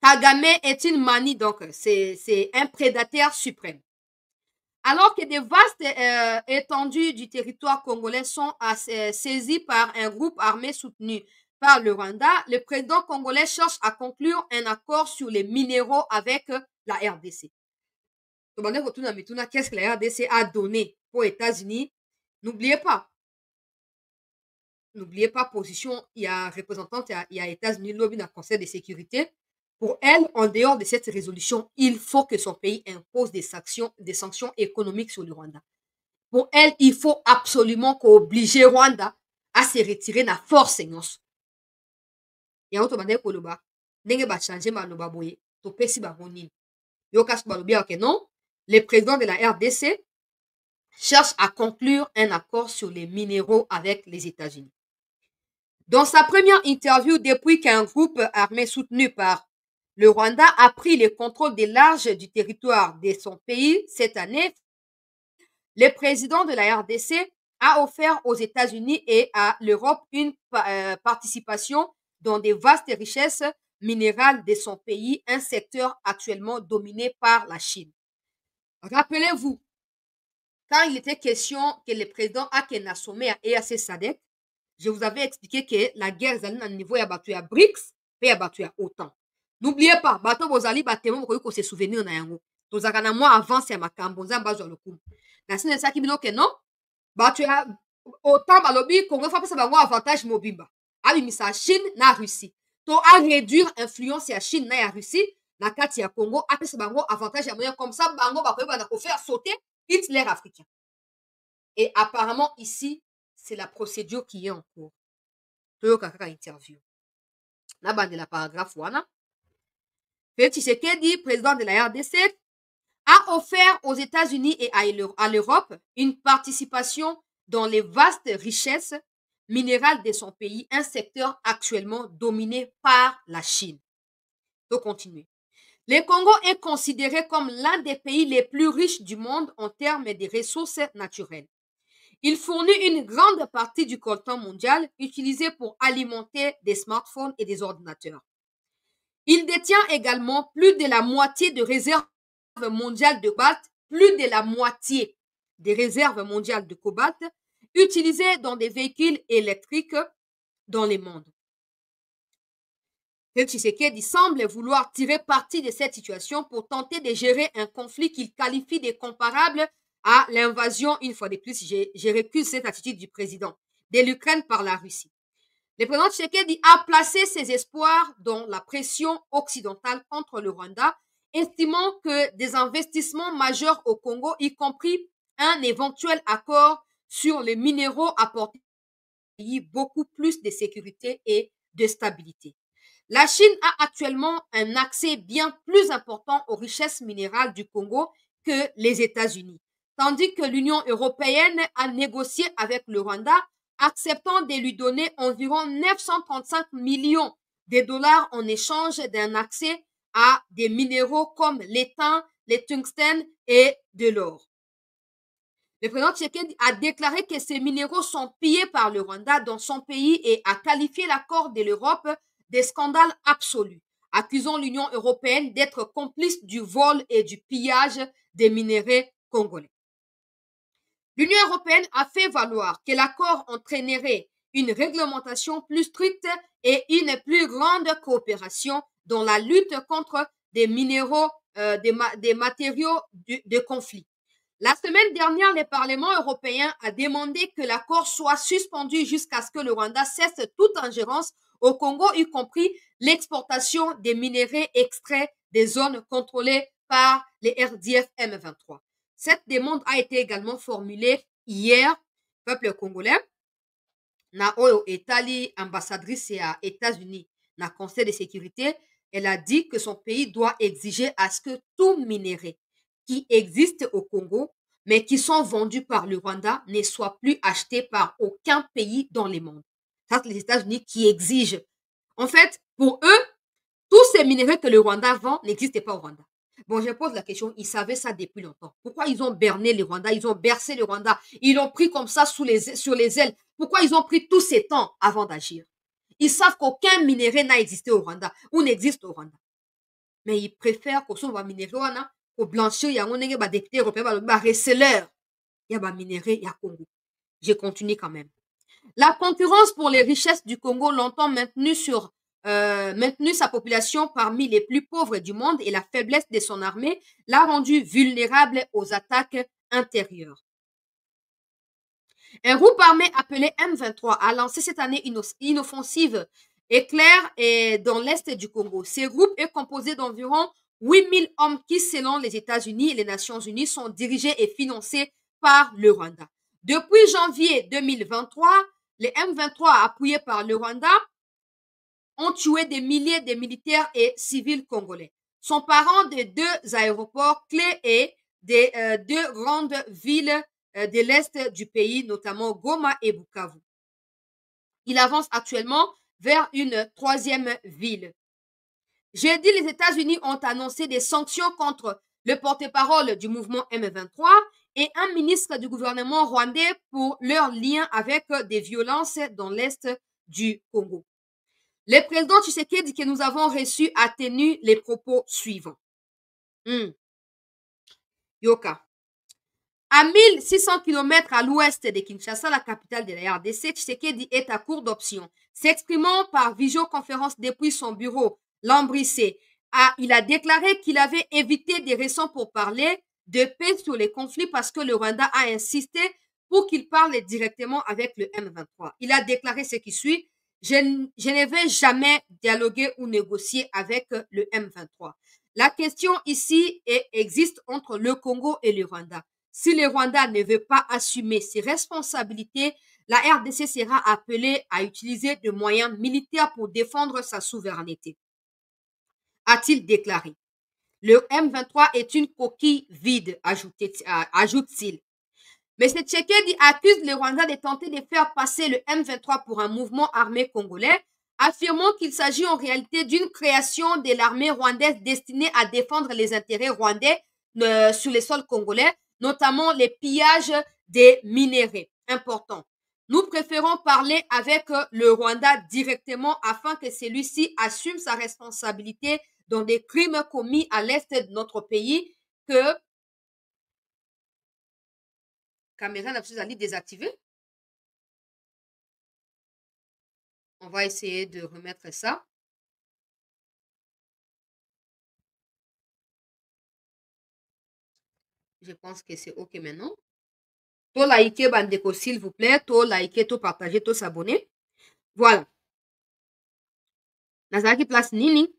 Kagame est une manie, donc c'est un prédateur suprême. Alors que des vastes étendues du territoire congolais sont saisies par un groupe armé soutenu par le Rwanda, le président congolais cherche à conclure un accord sur les minéraux avec la RDC. Qu'est-ce que la RDC a donné aux États-Unis? N'oubliez pas, position, il y a représentante, il y a États-Unis, lobby dans le Conseil de sécurité. Pour elle, en dehors de cette résolution, il faut que son pays impose des sanctions économiques sur le Rwanda. Pour elle, il faut absolument qu'obliger Rwanda à se retirer de la force. Il y a autre manière que le bas. N'enge ba changer ma loba boye. To pesi ba monini. Yo kas ba lobi ok non. Le président de la RDC cherche à conclure un accord sur les minéraux avec les États-Unis. Dans sa première interview depuis qu'un groupe armé soutenu par le Rwanda a pris le contrôle des larges du territoire de son pays cette année, le président de la RDC a offert aux États-Unis et à l'Europe une participation dans des vastes richesses minérales de son pays, un secteur actuellement dominé par la Chine. Rappelez-vous, quand il était question que le président Aken Sommet à EAC SADC, je vous avais expliqué que la guerre est à niveau ya battu à BRICS et à battu à OTAN. N'oubliez pas, bateau bozali batemo ko se souvenir na yango. Tozaka na moi avant c'est makambo nzamba zo lokumu. Na sine ça ki bino ke non, battu à OTAN balobi Congo fa pesa bango avantage mobimba. Ali misa Chine na Russie. To a réduire influence ya Chine na ya Russie na kati ya Congo a pesa bango avantage ya moyen comme ça bango ba koyeba na ko faire sauter Hitler africain. Et apparemment ici c'est la procédure qui est en cours. Toyoka kaka interview. Na bande la paragraphe wana. Félix Tshisekedi, président de la RDC, a offert aux États-Unis et à l'Europe une participation dans les vastes richesses minérales de son pays, un secteur actuellement dominé par la Chine. Donc, continuer. Le Congo est considéré comme l'un des pays les plus riches du monde en termes de ressources naturelles. Il fournit une grande partie du coltan mondial utilisé pour alimenter des smartphones et des ordinateurs. Il détient également plus de la moitié de réserves mondiales de cobalt, plus de la moitié des réserves mondiales de cobalt utilisées dans des véhicules électriques dans le monde. Félix Tshisekedi semble vouloir tirer parti de cette situation pour tenter de gérer un conflit qu'il qualifie de comparable à l'invasion, une fois de plus, je récuse cette attitude du président, de l'Ukraine par la Russie. Le président Tshisekedi a placé ses espoirs dans la pression occidentale contre le Rwanda, estimant que des investissements majeurs au Congo, y compris un éventuel accord sur les minéraux, apportent beaucoup plus de sécurité et de stabilité. La Chine a actuellement un accès bien plus important aux richesses minérales du Congo que les États-Unis, tandis que l'Union européenne a négocié avec le Rwanda, acceptant de lui donner environ 935 millions de dollars en échange d'un accès à des minéraux comme l'étain, le tungstène et de l'or. Le président Tshisekedi a déclaré que ces minéraux sont pillés par le Rwanda dans son pays et a qualifié l'accord de l'Europe de scandale absolu, accusant l'Union européenne d'être complice du vol et du pillage des minéraux congolais. L'Union européenne a fait valoir que l'accord entraînerait une réglementation plus stricte et une plus grande coopération dans la lutte contre des minéraux, des matériaux de conflit. La semaine dernière, le Parlement européen a demandé que l'accord soit suspendu jusqu'à ce que le Rwanda cesse toute ingérence au Congo, y compris l'exportation des minéraux extraits des zones contrôlées par les RDF M23. Cette demande a été également formulée hier, peuple congolais, na oyo etali ambassadrice à États-Unis na Conseil de sécurité. Elle a dit que son pays doit exiger à ce que tout minerai qui existe au Congo, mais qui sont vendus par le Rwanda, ne soit plus acheté par aucun pays dans le monde. Ça, c'est les États-Unis qui exigent. En fait, pour eux, tous ces minéraux que le Rwanda vend n'existent pas au Rwanda. Bon, je pose la question, ils savaient ça depuis longtemps. Pourquoi ils ont berné le Rwanda, ils ont bercé le Rwanda, ils l'ont pris comme ça sur les ailes? Pourquoi ils ont pris tous ces temps avant d'agir? Ils savent qu'aucun minerai n'a existé au Rwanda ou n'existe au Rwanda. Mais ils préfèrent qu'on soit minerai, qu'on blanchir, il y a un député européen, un receleur, il y a un minerai, il y a Congo. Je continue quand même. La concurrence pour les richesses du Congo, longtemps maintenue sa population parmi les plus pauvres du monde et la faiblesse de son armée l'a rendu vulnérable aux attaques intérieures. Un groupe armé appelé M23 a lancé cette année une offensive éclair dans l'est du Congo. Ce groupe est composé d'environ 8000 hommes qui, selon les États-Unis et les Nations Unies, sont dirigés et financés par le Rwanda. Depuis janvier 2023, les M23 appuyés par le Rwanda ont tué des milliers de militaires et civils congolais. Sont parents de 2 aéroports clés et des 2 grandes villes de l'est du pays, notamment Goma et Bukavu. Il avance actuellement vers une 3e ville. Jeudi, les États-Unis ont annoncé des sanctions contre le porte-parole du mouvement M23 et un ministre du gouvernement rwandais pour leur lien avec des violences dans l'est du Congo. Le président Tshisekedi que nous avons reçu a tenu les propos suivants. Yoka. À 1600 km à l'ouest de Kinshasa, la capitale de la RDC, Tshisekedi est à court d'options. S'exprimant par visioconférence depuis son bureau, Lambrissé, il a déclaré qu'il avait évité des raisons pour parler de paix sur les conflits parce que le Rwanda a insisté pour qu'il parle directement avec le M23. Il a déclaré ce qui suit. Je ne vais jamais dialoguer ou négocier avec le M23. La question ici existe entre le Congo et le Rwanda. Si le Rwanda ne veut pas assumer ses responsabilités, la RDC sera appelée à utiliser des moyens militaires pour défendre sa souveraineté, a-t-il déclaré. Le M23 est une coquille vide, ajoute-t-il. Mais ce Tshisekedi accuse le Rwanda de tenter de faire passer le M23 pour un mouvement armé congolais, affirmant qu'il s'agit en réalité d'une création de l'armée rwandaise destinée à défendre les intérêts rwandais sur les sols congolais, notamment les pillages des minéraux importants. Nous préférons parler avec le Rwanda directement afin que celui-ci assume sa responsabilité dans des crimes commis à l'est de notre pays que caméra n'a plus à désactiver. On va essayer de remettre ça. Je pense que c'est OK maintenant. To liker Bandeko, s'il vous plaît. To liker, to partager, to s'abonner. Voilà. Nazaki place Nini.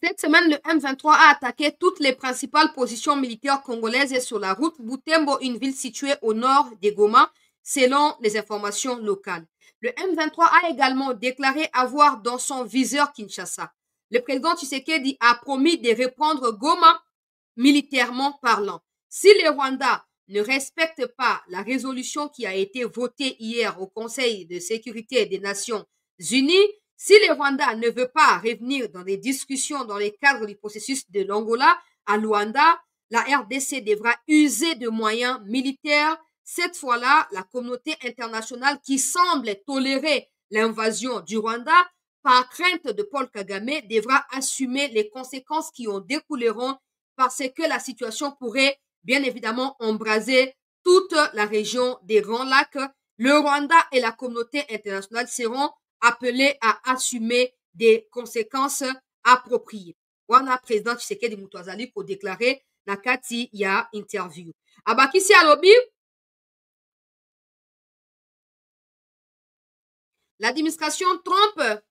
Cette semaine, le M23 a attaqué toutes les principales positions militaires congolaises sur la route Butembo, une ville située au nord de Goma, selon les informations locales. Le M23 a également déclaré avoir dans son viseur Kinshasa. Le président Tshisekedi a promis de reprendre Goma militairement parlant. Si le Rwanda ne respecte pas la résolution qui a été votée hier au Conseil de sécurité des Nations Unies, si le Rwanda ne veut pas revenir dans des discussions dans le cadre du processus de l'Angola à Luanda, la RDC devra user de moyens militaires. Cette fois-là, la communauté internationale qui semble tolérer l'invasion du Rwanda par crainte de Paul Kagame devra assumer les conséquences qui en découleront parce que la situation pourrait bien évidemment embraser toute la région des Grands Lacs. Le Rwanda et la communauté internationale seront appelés à assumer des conséquences appropriées. Wana président Tshisekedi Mutwazali ko déclaré na kati ya interview. Abakisi alobi l'administration Trump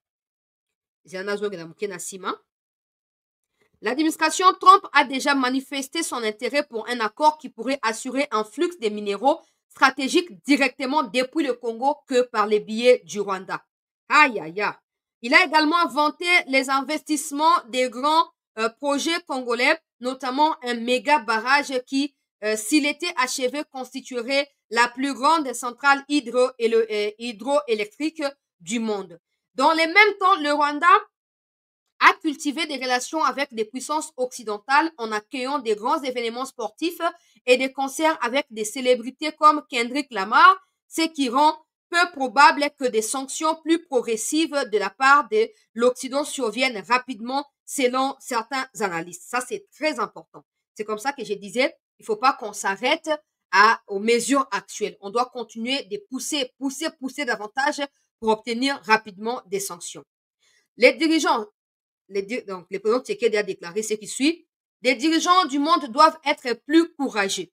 l'administration Trump a déjà manifesté son intérêt pour un accord qui pourrait assurer un flux de minéraux stratégiques directement depuis le Congo que par les billets du Rwanda. Aïe, aïe, aïe. Il a également vanté les investissements des grands projets congolais, notamment un méga barrage qui, s'il était achevé, constituerait la plus grande centrale hydroélectrique du monde. Dans le même temps, le Rwanda a cultivé des relations avec des puissances occidentales en accueillant des grands événements sportifs et des concerts avec des célébrités comme Kendrick Lamar, ce qui rend peu probable que des sanctions plus progressives de la part de l'Occident surviennent rapidement selon certains analystes. Ça, c'est très important. C'est comme ça que je disais, il ne faut pas qu'on s'arrête aux mesures actuelles. On doit continuer de pousser davantage pour obtenir rapidement des sanctions. Les dirigeants donc, le président Tshisekedi a déclaré ce qui suit. Les dirigeants du monde doivent être plus courageux.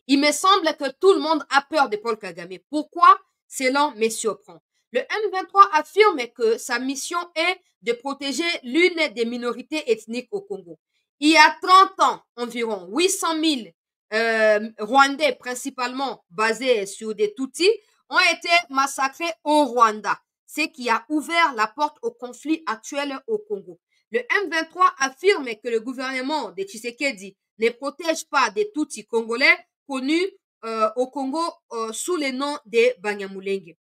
Il me semble que tout le monde a peur de Paul Kagame. Pourquoi? Cela me surprend. Le M23 affirme que sa mission est de protéger l'une des minorités ethniques au Congo. Il y a 30 ans, environ 800 000 Rwandais, principalement basés sur des Tutsis, ont été massacrés au Rwanda, ce qui a ouvert la porte au conflit actuel au Congo. Le M23 affirme que le gouvernement de Tshisekedi ne protège pas des Tutsis congolais connus au Congo sous le nom des Banyamulenge.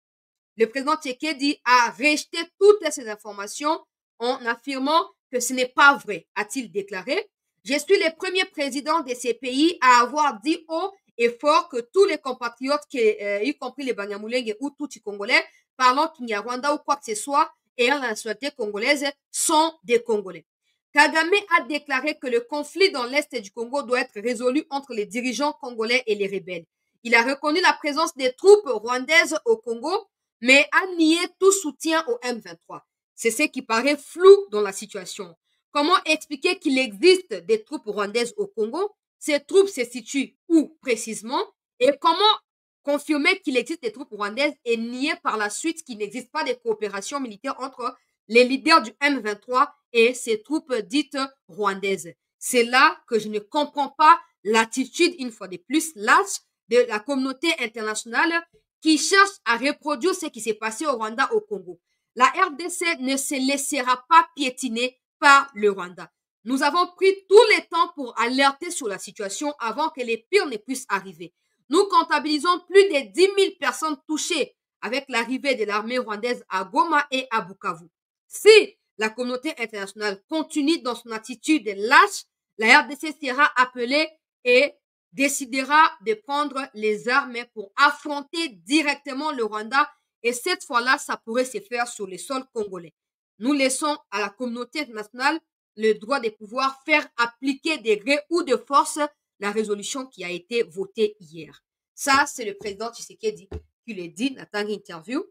Le président Tshisekedi a rejeté toutes ces informations en affirmant que ce n'est pas vrai, a-t-il déclaré. Je suis le premier président de ces pays à avoir dit haut et fort que tous les compatriotes, y compris les Banyamulenge ou Tutsis congolais, parlant Kinyarwanda ou quoi que ce soit, ayant la nationalité congolaise, sont des Congolais. Kagame a déclaré que le conflit dans l'Est du Congo doit être résolu entre les dirigeants congolais et les rebelles. Il a reconnu la présence des troupes rwandaises au Congo, mais a nié tout soutien au M23. C'est ce qui paraît flou dans la situation. Comment expliquer qu'il existe des troupes rwandaises au Congo? Ces troupes se situent où précisément? Et comment confirmer qu'il existe des troupes rwandaises et nier par la suite qu'il n'existe pas de coopération militaire entre les leaders du M23 et ces troupes dites rwandaises? C'est là que je ne comprends pas l'attitude, une fois de plus, lâche de la communauté internationale qui cherche à reproduire ce qui s'est passé au Rwanda, au Congo. La RDC ne se laissera pas piétiner par le Rwanda. Nous avons pris tout le temps pour alerter sur la situation avant que les pires ne puissent arriver. Nous comptabilisons plus de 10 000 personnes touchées avec l'arrivée de l'armée rwandaise à Goma et à Bukavu. Si la communauté internationale continue dans son attitude lâche, la RDC sera appelée et décidera de prendre les armes pour affronter directement le Rwanda et cette fois-là, ça pourrait se faire sur le sol congolais. Nous laissons à la communauté internationale le droit de pouvoir faire appliquer des gré ou de force la résolution qui a été votée hier. Ça, c'est le président Tshisekedi qui le dit dans une interview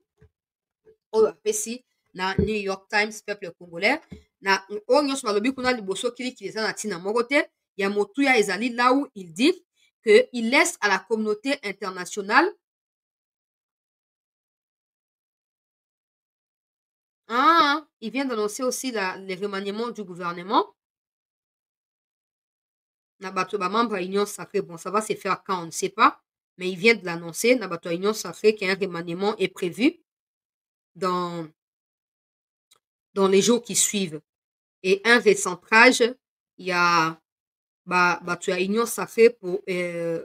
au APC, na New York Times, peuple congolais. Na o nyonso balobi kuna liboso kili eza na tina moko te ya motuya ezali là où il dit qu'il laisse à la communauté internationale il vient d'annoncer aussi les remaniements du gouvernement. Nabato membre à Union Sacrée, bon, ça va se faire quand on ne sait pas, mais il vient de l'annoncer. Nabato Union Sacrée qu'un remaniement est prévu dans les jours qui suivent. Et un recentrage, il y a Union Sacrée pour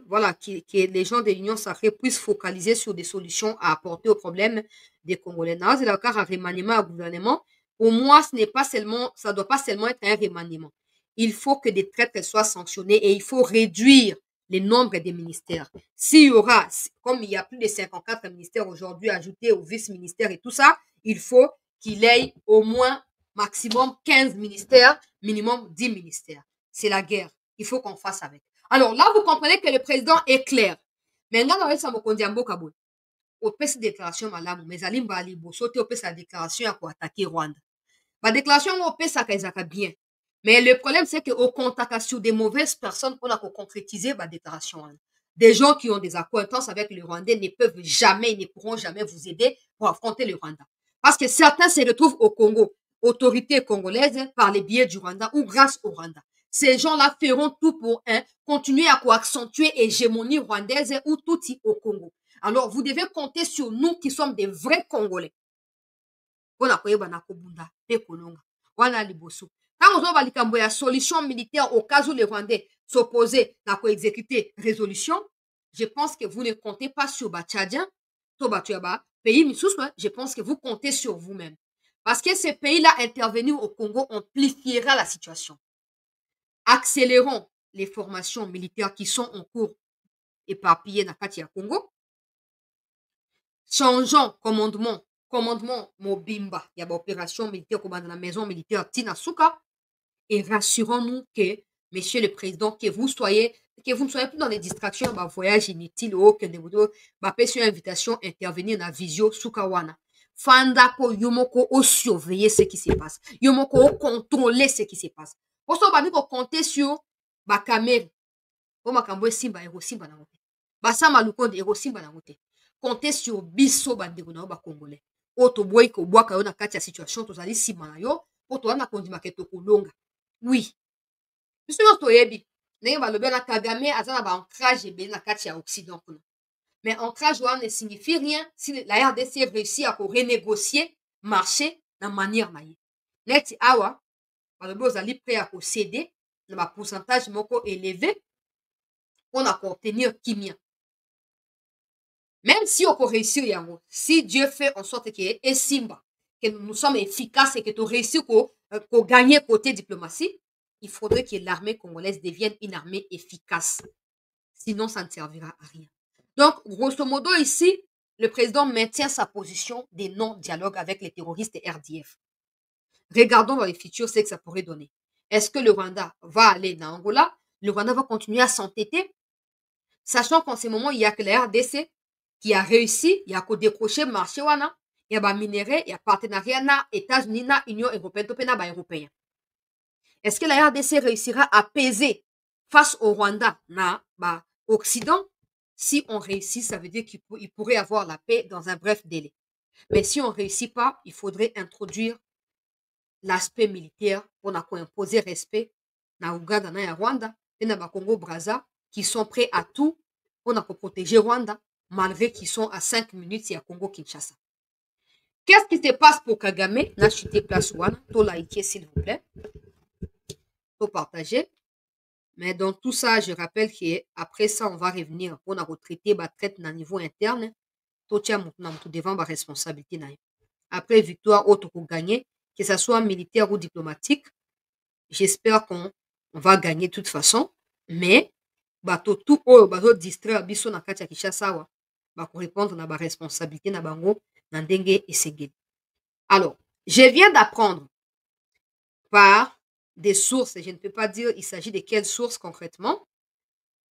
voilà que les gens de l'Union Sacrée puissent focaliser sur des solutions à apporter aux problèmes des Congolais. C'est le cas un remaniement au gouvernement. Pour moi, ça doit pas seulement être un remaniement. Il faut que des traîtres soient sanctionnés et il faut réduire le nombre des ministères. S'il y aura, comme il y a plus de 54 ministères aujourd'hui ajoutés aux vice-ministères et tout ça, il faut qu'il y ait au moins maximum 15 ministères, minimum 10 ministères. C'est la guerre. Il faut qu'on fasse avec. Alors là, vous comprenez que le président est clair. Maintenant, on va ça Mokondiambo Kaboul. Au pèse déclaration malamu, mais Ali Mbali Bosote au pèse la déclaration pour attaquer Rwanda. La déclaration au pèse ça bien. Mais le problème, c'est qu'au contact sur des mauvaises personnes pour concrétiser la déclaration. Des gens qui ont des acquaintances avec le Rwandais ne peuvent jamais, ne pourront jamais vous aider pour affronter le Rwanda. Parce que certains se retrouvent au Congo, autorités congolaises, par les biais du Rwanda ou grâce au Rwanda. Ces gens-là feront tout pour continuer à accentuer l'hégémonie rwandaise ou tout au Congo. Alors, vous devez compter sur nous qui sommes des vrais Congolais. Quand on va likambo ya solution militaire au cas où les Rwandais s'opposaient à exécuter résolution, je pense que vous ne comptez pas sur Tchadien, pays je pense que vous comptez sur vous-même. Parce que ces pays-là intervenus au Congo amplifiera la situation. Accélérons les formations militaires qui sont en cours éparpillées dans le Congo. Changeons commandement Mobimba, il y a une opération militaire comme dans la maison militaire Tinasuka, et rassurons-nous que, monsieur le président, que vous ne soyez plus dans les distractions, voyage inutile, que sur invitation, intervenir dans la visio Sukawana. Fanda po yomoko au surveiller ce qui se passe. Yomoko au contrôler ce qui se passe. Pour ça, on va compter sur la caméra. Pour ma cambo simba, ero simba na route. Basama lukonde, ero simba na route. Comptez sur biso bandeko na ba congolais. Oto boy ko bwaka yo na kati ya situation tozali sima na yo, oto wana kondima ke tokolonga. Oui. Biso yo toyebi. Ndenge balobi na Kagame aza na ba ancrage ebele na kati ya Occident kuna. Mais ancrage wana ne signifie rien si la RDC réussit à renégocier marché na manière na ye. Neti awa balobi ozali prêt à céder na ba pourcentage moko élevé pour obtenir kimia. Même si on peut réussir, si Dieu fait en sorte que nous sommes efficaces et que tu réussis à gagner côté diplomatie, il faudrait que l'armée congolaise devienne une armée efficace. Sinon, ça ne servira à rien. Donc, grosso modo, ici, le président maintient sa position des non-dialogues avec les terroristes RDF. Regardons dans les futurs ce que ça pourrait donner. Est-ce que le Rwanda va aller dans Angola? Le Rwanda va continuer à s'entêter? Sachant qu'en ce moment, il n'y a que la RDC qui a réussi, il y a qu'au décrocher marché wana, il y a minerai, il y a partenariat na États-Unis na Union européenne, topena ba européen. Est-ce que la RDC réussira à peser face au Rwanda na ba Occident? Si on réussit, ça veut dire qu'il pourrait avoir la paix dans un bref délai. Mais si on ne réussit pas, il faudrait introduire l'aspect militaire pour imposer respect na Ouganda na Rwanda et na ba Congo Brazza qui sont prêts à tout pour protéger Rwanda malgré qu'ils sont à 5 minutes, il y a Congo-Kinshasa. Qu'est-ce qui se passe pour Kagame? N'achetez place one, tout liker s'il vous plaît, tout partager. Mais dans tout ça, je rappelle qu'après ça, on va revenir pour retraiter la traite à niveau interne. Tout tient devant la responsabilité. Après victoire, autre pour gagner, que ce soit militaire ou diplomatique, j'espère qu'on va gagner de toute façon. Mais, tout distraire biso na kati ya Kinshasa pour répondre à ma responsabilité na bango na ndenge esengeli. Alors, je viens d'apprendre par des sources, je ne peux pas dire il s'agit de quelles sources concrètement,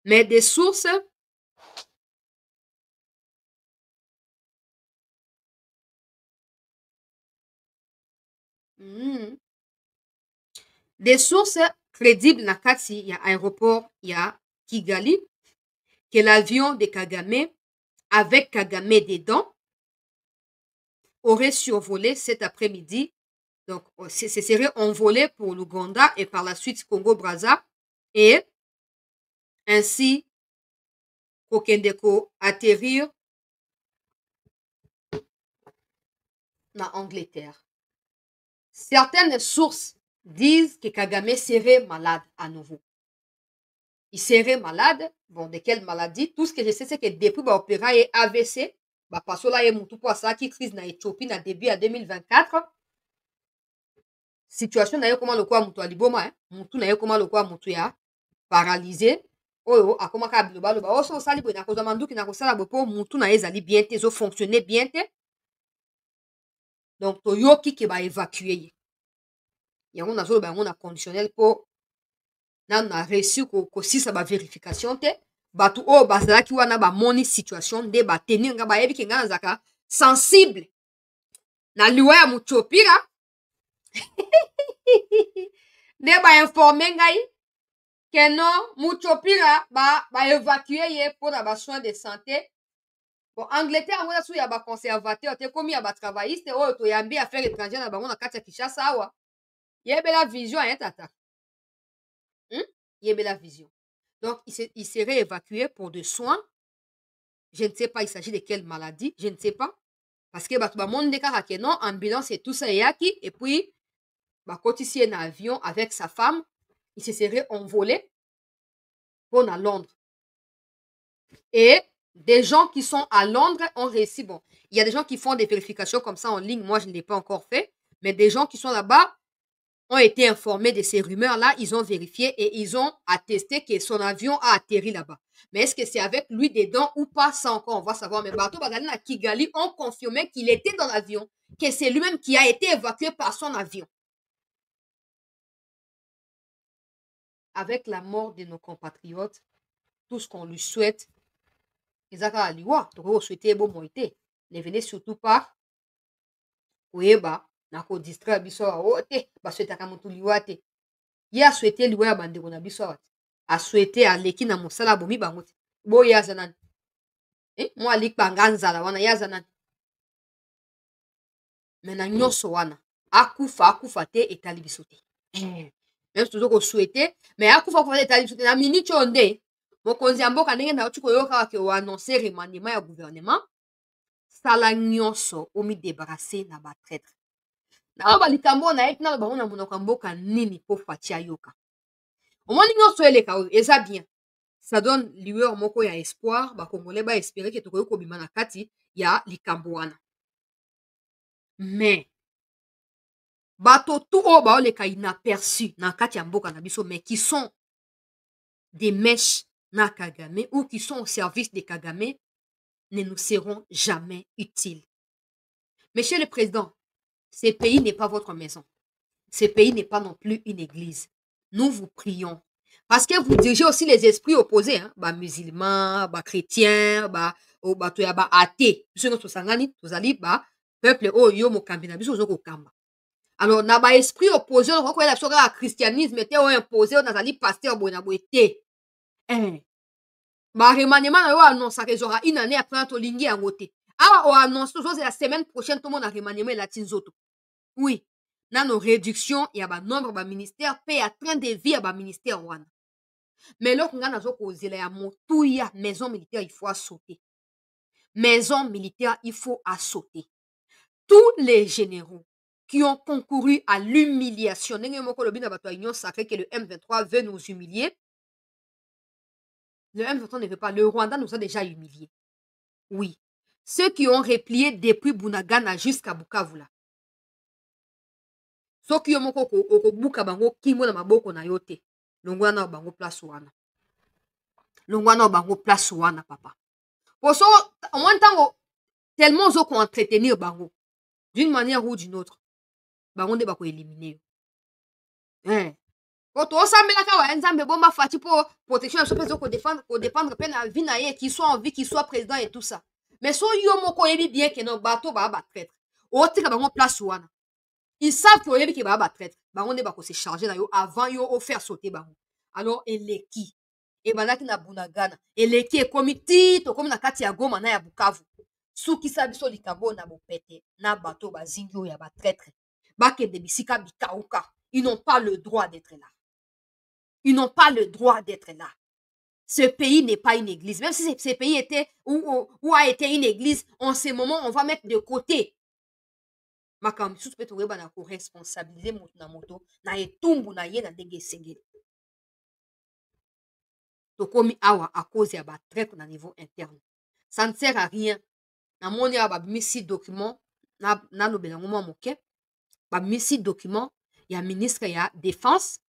mais des sources crédibles na kati ya aéroport ya Kigali, que l'avion de Kagame avec Kagame dedans aurait survolé cet après-midi. Donc, ce serait envolé pour l'Ouganda et par la suite Congo-Brazza. Et ainsi, Kokendeko atterrir en Angleterre. Certaines sources disent que Kagame serait malade à nouveau. Il serait malade. Bon, de quelle maladie? Tout ce que je sais, c'est que depuis l'opéra et AVC, parce que là, il y a une ça qui crise en Éthiopie au début à 2024. Situation na yo comment le quoi mutu aliboma mutu na yo comment le quoi mutu ya paralysé oyo akoma ka biloba loba o so sali bo na koza manduki na kosala bo po mutu na ezali bien te zo fonctionner bien te. Donc to yoki ke ba évacuer yango na zo ba yango na conditionnel po nanu na reçu kosisa bavérification te bato oyo bazalaki wana bamoni situation nde batenir nga bayebi ke nga nazalaka sensible na liwa ya Muchopira nde bainforme ngai ke non Muchopira baévacue ye mpona basoin de santé. Bon, Angleterre yango nyonso ya baconservateur te komi ya batravailliste oyo toyambi affaire étrangère na bango na kati ya Kinshasa awa yebela vision ye tata yebela vision. Donc il serait évacué pour des soins. Je ne sais pas il s'agit de quelle maladie, je ne sais pas parce que bato bamoni nde kaka ke non ambulance et tout ça eyaki et puis bakotisi ye na avion avec sa femme, il se serait envolé pour à Londres. Et des gens qui sont à Londres ont réussi. Bon, il y a des gens qui font des vérifications comme ça en ligne. Moi, je ne l'ai pas encore fait. Mais des gens qui sont là-bas ont été informés de ces rumeurs-là. Ils ont vérifié et ils ont attesté que son avion a atterri là-bas. Mais est-ce que c'est avec lui dedans ou pas? Ça encore, on va savoir. Mais Bato Bazali à Kigali ont confirmé qu'il était dans l'avion, que c'est lui-même qui a été évacué par son avion. Avec la mort de nos compatriotes, tout ce qu'on lui souhaite, ezaka aliwa toko souhaiter bomoi te ne venez surtout pas koyeba na ko distraire biso awa te basouhaitaka motu liwa te ye asouhaite liwa ya bandeko na biso awa te asouhaite aleki na mosala bomi bango te boye aza nani mwa alikpanga nzala wana ye aza nani me na nyonso wana akufa te etali biso te même tozo kosouhaite me akufa te etali biso te na minute oyo nde mokonzi ya mboka ndenge nauti koyoka ke oannonce remaniement ya gouvernement sala nyonso omidebarase na batraître na balikambo na ye tina bango na monoko ya mboka nini mpo fati ayoka omoni nyonso eleka oyo eza bien ça donne lueur moko ya espoir bakongolais baespere ke tokoki kobima na kati ya likambo wana mais bato tu oyo baoleka inaperçu na kati ya mboka na biso mais qui sont des mèches na Kagame ou qui sont au service de Kagame ne nous seront jamais utiles. Monsieur le Président, ce pays n'est pas votre maison. Ce pays n'est pas non plus une église. Nous vous prions. Parce que vous dirigez aussi les esprits opposés, hein? Bah, musulmans, bah, chrétiens, bah, athées. Peuple, oh, yo, mo kambina, biso, zo, kamba. Alors, na ba esprit opposé, on va la christianisme, était imposé, on a dit pasteur, bon, na boité. Ba remaniement na yo annonce que zora une année après to lingi yango te. Awa o annonce toujours la semaine prochaine tout le monde a remaniement la tinzoto. Oui. Na no réduction ya ba nombre ba ministère paye à train de vie à ba ministère wana. Mais là nga nazo ko zela ya motuya maison militaire il faut sauter. Maison militaire il faut sauter. Tous les généraux qui ont concouru à l'humiliation, ndenge moko lobi na bato union sacrée que le M23 veut nous humilier. Le M23 ne veut pas. Le Rwanda nous a déjà humiliés. Oui. Ceux qui ont replié depuis Bunagana jusqu'à Bukavu là. Ceux qui ont buka bango kimo na maboko na yote. Longwana na bango place wana. Longwana na bango place wana papa. Pour ça, en moins temps tellement zo qu'on entretenir bango d'une manière ou d'une autre. Bango ne ba ko éliminer. Osambelaka wa nzambe bomba fati pour protection so peso ko défendre pe na vie na ye qu'il soit en vie qu'il soit président et tout ça mais so yo moko yebi bien que non bato ba traître o tika bango place wana ils savent que yebi ke ba traître bango ne ba ko se charger na yo avant yo o faire sauter bango alors eleki e banaki na Bunagana eleki e komiti to komi na kati ya Goma na ya Bukavu suki sa biso likambo na bopete na bato bazingi o ya ba traître ba ke de bisika bikauka ils n'ont pas le droit d'être là. Ils n'ont pas le droit d'être là. Ce pays n'est pas une église. Même si ce pays était ou a été une église, en ce moment, on va mettre de côté. Makam, sous peut na ko responsabiliser na moto na etumbu na ye na ndenge sengeli. Tokomi awa à cause ya ba traite na niveau interne. Ça ne sert à rien. Na moni ba misi document na lobela ngoma moke. Ba misi document ya ministre ya défense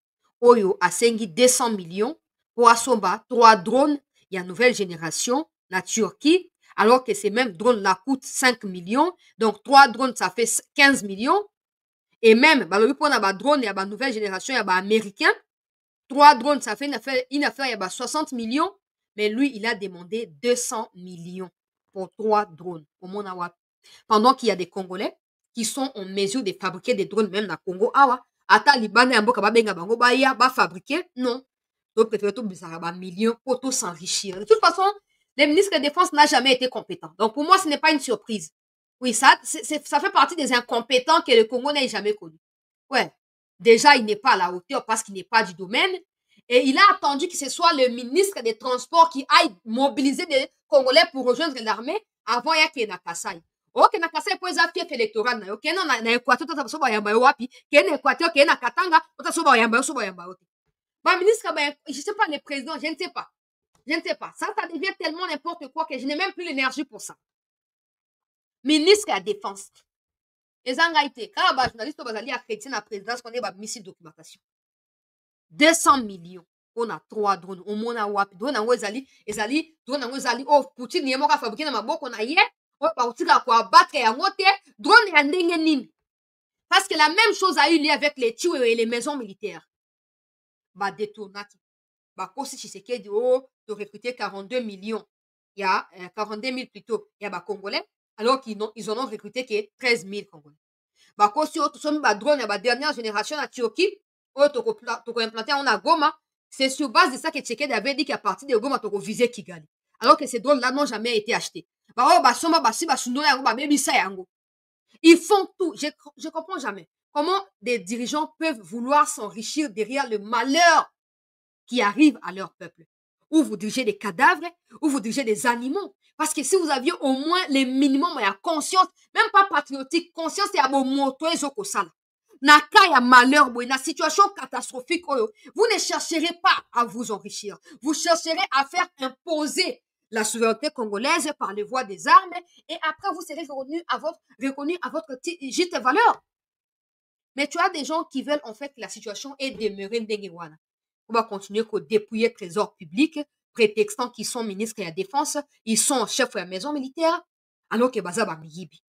Oyo asengi 200 millions pour asomba 3 drones ya nouvelle génération na Turquie alors que ces mêmes drones là coûtent 5 millions donc 3 drones ça fait 15 millions et même balobi pona ba drone ya ba nouvelle génération ya ba américain 3 drones, ça fait une affaire, il y a 60 millions. Mais lui, il a demandé 200 millions pour 3 drones. Pendant qu'il y a des Congolais qui sont en mesure de fabriquer des drones, même dans le Congo. Ata Liban et Mboka Babenga Bango, ba fabriquer. Non. Donc, préférez tout millions pour tout s'enrichir. De toute façon, le ministre de la Défense n'a jamais été compétent. Donc, pour moi, ce n'est pas une surprise. Oui, ça fait partie des incompétents que le Congo n'ait jamais connus. Ouais. Déjà, il n'est pas à la hauteur parce qu'il n'est pas du domaine. Et il a attendu que ce soit le ministre des Transports qui aille mobiliser des Congolais pour rejoindre l'armée avant ya ke na Kasai. Ok, na Kasai pour les fief électoral na. Ok, non, na Équateur, tota so ba yamba wapi. Ke na Équateur, ke na Katanga, tota so ba yamba, so ba yamba. Bah, ministre, ben, je sais pas, les présidents, je ne sais pas. Je ne sais pas. Ça devient tellement n'importe quoi que je n'ai même plus l'énergie pour ça. Ministre de la Défense. Les engaïtés, quand les journalistes sont allés accréditer la présidence, on a mis documentation. 200 millions. On a 3 drones. On a wapi. Drone en ezali. Drone en ezali. Oh, Poutine, il y a moka fabriqué dans ma boque, on a hier. Oh, Poutine a quoi battre et à monter. Drone et ndenge. Parce que la même chose a eu lieu avec les tuyaux et les maisons militaires. Bah, détournati. Bah, si Tshisekedi, oh, de recruter 42 millions. Il y a 42 000 plutôt. Il y a des Congolais. Alors qu'ils en ont recruté que 13 000 Congolais. Bah, si on a drone, il y a la dernière génération à Turquie. Oh, tu as implanté en Goma. C'est sur base de ça que Tshisekedi avait dit qu'à partir de Goma, tu as visé Kigali. Alors que ces drones-là n'ont jamais été achetés. Bah, oh, bah, soma, bah, si, bah, sundo, bah, baby, ça, yango. Ils font tout. Je comprends jamais. Comment des dirigeants peuvent vouloir s'enrichir derrière le malheur qui arrive à leur peuple. Ou vous dirigez des cadavres, ou vous dirigez des animaux. Parce que si vous aviez au moins les minimums, il y a conscience, même pas patriotique, conscience, il y a mon moto et zokosala. Na cas ya malheur, na situation catastrophique, vous ne chercherez pas à vous enrichir. Vous chercherez à faire imposer la souveraineté congolaise par les voies des armes et après vous serez reconnu à votre juste valeur. Mais tu as des gens qui veulent en fait que la situation ait demeuré ndengwana. On va continuer à dépouiller le trésor public, prétextant qu'ils sont ministres de la Défense, ils sont chefs de la maison militaire, alors que Baza Bamiyibi.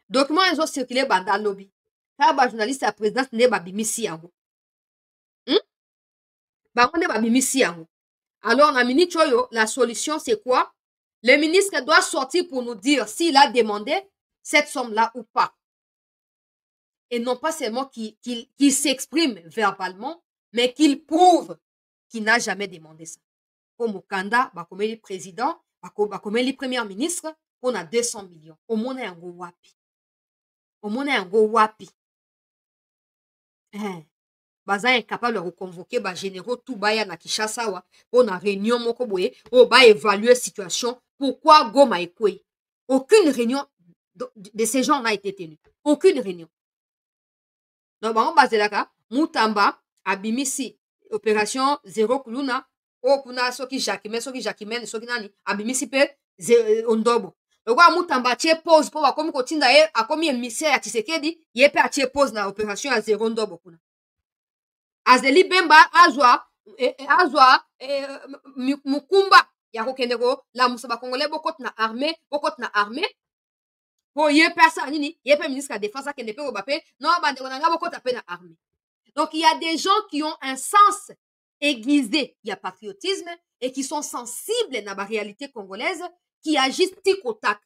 Documents, ils ont circulé dans le lobby. Quand les journalistes à la présidence n'est pas bimisi yango. Alors, la solution, c'est quoi? Le ministre doit sortir pour nous dire s'il a demandé cette somme-là ou pas. Et non pas seulement qu'il s'exprime verbalement, mais qu'il prouve qu'il n'a jamais demandé ça. Comme Mokanda, comme le président, comme le premier ministre, on a 200 millions. Au moins, un go wapi. Au moins, un go wapi. Baza est capable de reconvoquer les généraux tout baya na Kinshasa on a réunion moko boye on va évaluer la situation. Pourquoi Goma est quoi? Aucune réunion de ces gens n'a été tenue. Aucune réunion. Donc, on base là, Moutamba, Abimisi, opération zéro kuluna, o kuna soki Jacquemin, soki nani, Abimisi pe ondobo. Donc, Moutamba tie pause pour comme kotinda a komi émissaire à Tshisekedi, ye pe a tie pause na opération à zéro ndobo kuna. Azeli Bemba azwa Mukumba ya kokendeko la musaba congolais bokot na armée pour y personne nini y pe ministre de la défense qui ne peut pas non bande konanga bokot na pe na armée. Donc il y a des gens qui ont un sens aiguisé, il y a patriotisme et qui sont sensibles à la réalité congolaise qui agissent tic au tac.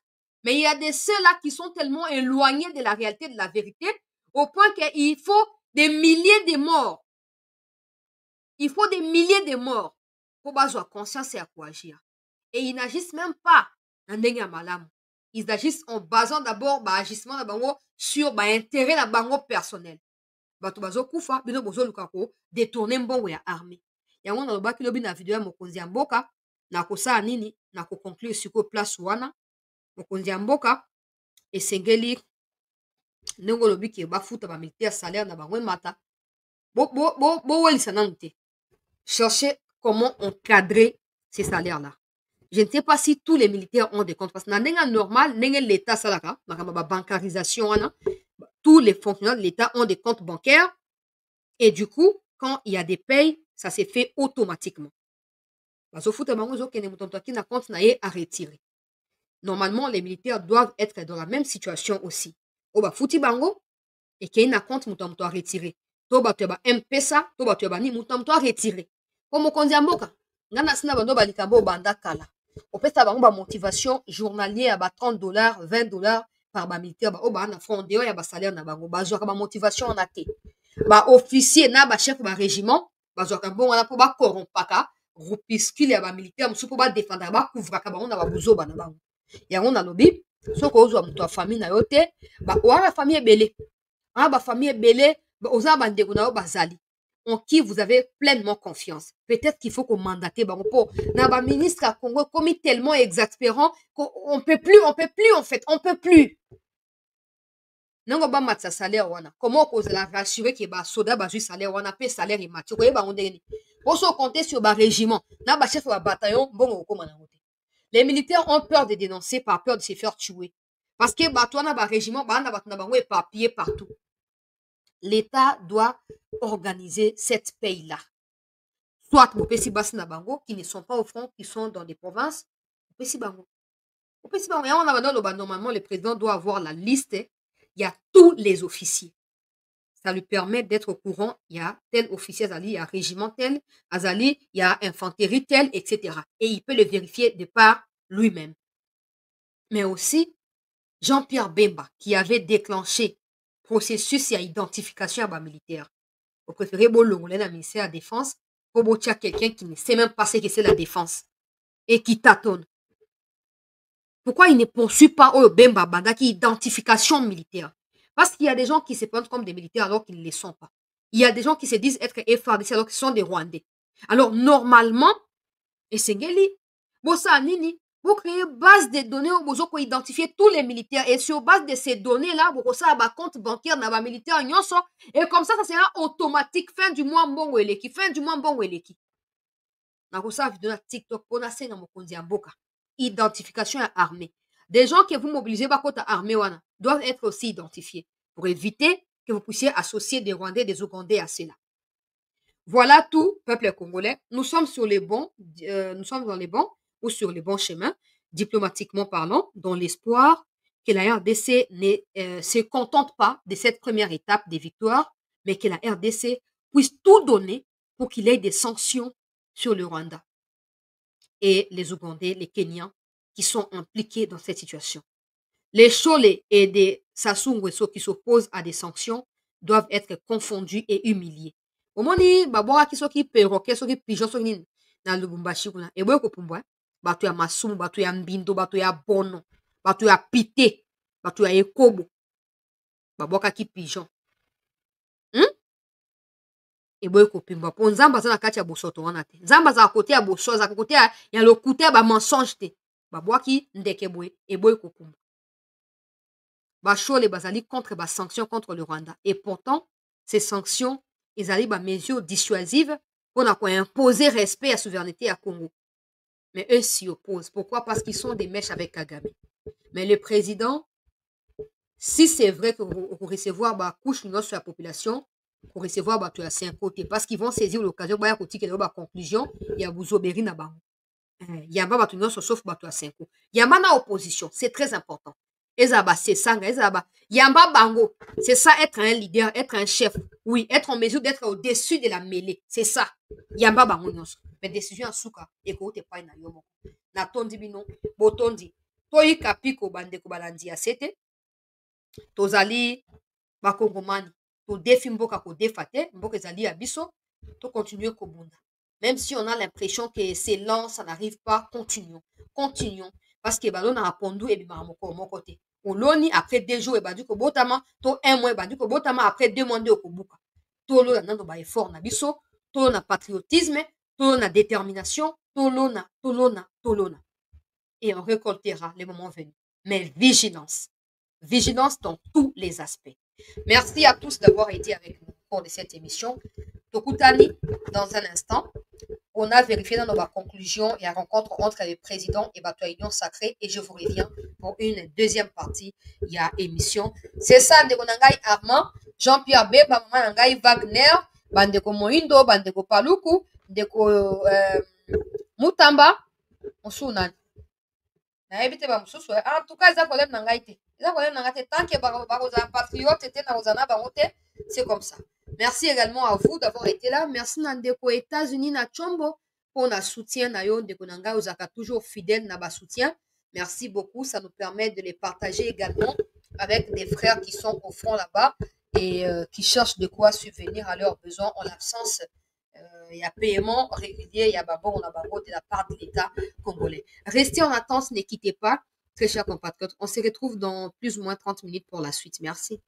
Mais il y a des ceux-là qui sont tellement éloignés de la réalité de la vérité au point qu'il faut des milliers de morts. Il faut des milliers de morts pour avoir conscience et à quoi agir. Et ils n'agissent même pas dans le malam. Ils agissent en basant d'abord l'agissement sur l'intérêt de bango personnel. Bato bazo kufa, bino bozo lukako, détourner mbongo ya armée. Yango na lobaki lobi na video ya mokonzi ya mboka, na kosala nini, na ko conclure sur place wana, mokonzi ya mboka, esengeli, ndenge lobi ki bafuta ba militaire salaire na bango mata. Bo welisa nanu te. Chercher comment encadrer ces salaires-là. Je ne sais pas si tous les militaires ont des comptes. Parce que dans le normal, l'État, la bancarisation, tous les fonctionnaires de l'État ont des comptes bancaires. Et du coup, quand il y a des payes, ça s'est fait automatiquement. Normalement, les militaires doivent être dans la même situation aussi. Et qu'il y a un compte à retirer. to bato ya ba mpesa to bato ya bani mutu to retire ko mokonzi ya mboka ngana sina bando balikambo banda kala opesa bango ba motivation journalier ya ba $30 $20 par ba militaire ba o ba na fondeo ya ba salaire na bango bazwaka ba motivation na te ba officier na ba chef ba régiment bazwaka bongo na po ba corrompaka groupuscule ya ba militaire musu po ba défendre ba couvraka bango na ba buzoba na bango yango na lobi soko ozwa mutu ya famille na yo te ba wana famille ebele ba famille ebele oza bandeko na yo bazali en qui vous avez pleinement confiance. Peut-être qu'il faut qu'on mandate bango na ba ministre à Congo comme tellement exaspérant qu'on peut plus en fait, on peut plus. Nango ba matsa salaire wana. Comment qu'on la rassurer que ba soda ba ju salaire wana pe salaire et mati. Ko yeba ondeni. Oso compter sur ba régiment, na ba chef ba bataillon bongo ko mana ngote. Les militaires ont peur de dénoncer par peur de se faire tuer. Parce que ba toi na ba régiment ba na ba bango éparpillé partout. L'État doit organiser cette paye-là. Soit Mopesi Basi Nabango, qui ne sont pas au front, qui sont dans des provinces. Mopesi Bango. Mopesi Bango. Normalement, le président doit avoir la liste. Il y a tous les officiers. Ça lui permet d'être au courant. Il y a tel officier, il y a régiment tel, Azali, il y a infanterie tel, etc. Et il peut le vérifier de par lui-même. Mais aussi, Jean-Pierre Bemba, qui avait déclenché processus et identification à bas militaire. Vous préférez bolongolais dans le ministère de la Défense pour botia quelqu'un qui ne sait même pas ce que c'est la défense et qui tâtonne. Pourquoi il ne poursuit pas Bemba Banda qui identification militaire? Parce qu'il y a des gens qui se présentent comme des militaires alors qu'ils ne le sont pas. Il y a des gens qui se disent être FARDC alors qu'ils sont des Rwandais. Alors normalement, et c'est Bossa Nini, vous créez base de données où vous pouvez identifier tous les militaires. Et sur base de ces données-là, vous avez un compte bancaire dans les militaires. Et comme ça sera automatique. Fin du mois, bon weleki. Fin du mois, bon weleki. Vous avez vidéo TikTok pour identification à armée. Des gens que vous mobilisez par contre à armée doivent être aussi identifiés pour éviter que vous puissiez associer des Rwandais, des Ougandais à cela. Voilà tout, peuple congolais. Nous sommes sur les bons, nous sommes dans les bons ou sur les bons chemins, diplomatiquement parlant, dans l'espoir que la RDC ne se contente pas de cette première étape des victoires, mais que la RDC puisse tout donner pour qu'il y ait des sanctions sur le Rwanda et les Ougandais, les Kenyans qui sont impliqués dans cette situation. Les Cholés et des Sassou Nguesso qui s'opposent à des sanctions doivent être confondus et humiliés. Omoni babora ki soki perroquet soki pigeon soki nini na Lubumbashi kuna eboye kopumbwa bato ya masumu bato ya mbindo bato ya bono bato ya pité bato ya ekobo baboka ki pigeon eboye kopumbwa po nzamba za na kati ya bosoto wana te nzamba za kote ya boso za kote ya lokuta ba mensonge te babwaki ndeke boye eboye kopumbwa bachole bazali contre ba sanctions contre le Rwanda et pourtant ces sanctions ils allaient des mesures dissuasives pour imposer respect à la souveraineté à Congo. Mais eux s'y opposent. Pourquoi? Parce qu'ils sont des mèches avec Kagame. Mais le président, si c'est vrai que vous recevoir la couche sur la population, vous recevoir tous les 5 côtés, parce qu'ils vont saisir l'occasion, il y a une conclusion, il y a Bouzoberi na bango. Il y a pas sauf à 5 côtés. Il y a une opposition, c'est très important. Ezaba, c'est ça, Ezaba. Yamba Bango, c'est ça être un leader, être un chef. Oui, être en mesure d'être au-dessus de la mêlée. C'est ça. Yamba Bango, mais décision en souka. Écoute, pas na yomo. Na tondi bino, botondi. Toi, kapiko bandeko balandi ya sete. Tozali, bakongomani. To défi mboka ko defate, mboka ezali ya biso. To continuer kobunda. Même si on a l'impression que c'est lent, ça n'arrive pas, continuons. Continuons. Parce que ballon a répondu et bien mon côté. Oloni après 2 jours et badu ko botama, to 1 mois et badu ko botama après 2 mois de okobuka. To lo na ndo ba effort na biso, to na patriotisme, to na détermination, to lona. Et on récoltera les moments venus. Mais vigilance. Vigilance dans tous les aspects. Merci à tous d'avoir été avec nous au cours de cette émission. Tokutani, dans un instant, on a vérifié dans nos conclusions et la rencontre entre le président et la Union sacrée et je vous reviens pour une deuxième partie. Il y a émission. C'est ça, Ndeko Nangai Armand, Jean-Pierre Bemba, Maman Nangai Wagner, Bandeko Moindo, Bandeko Paluku, Ndeko Mutamba, on s'ouvre. En tout cas, ils ont problème Nangai. Ils ont problème Nangai. Tant que les patriotes étaient dans les c'est comme ça. Merci également à vous d'avoir été là. Merci Nandeko États-Unis na Chombo pour notre soutien. Ndeko Nanga Ozaka toujours fidèle na ba soutien. Merci beaucoup. Ça nous permet de les partager également avec des frères qui sont au front là-bas et qui cherchent de quoi subvenir à leurs besoins en l'absence. Il y a paiement régulier, il y a babon, on a babon de la part de l'État congolais. Restez en attente, ne quittez pas, très chers compatriotes. On se retrouve dans plus ou moins 30 minutes pour la suite. Merci.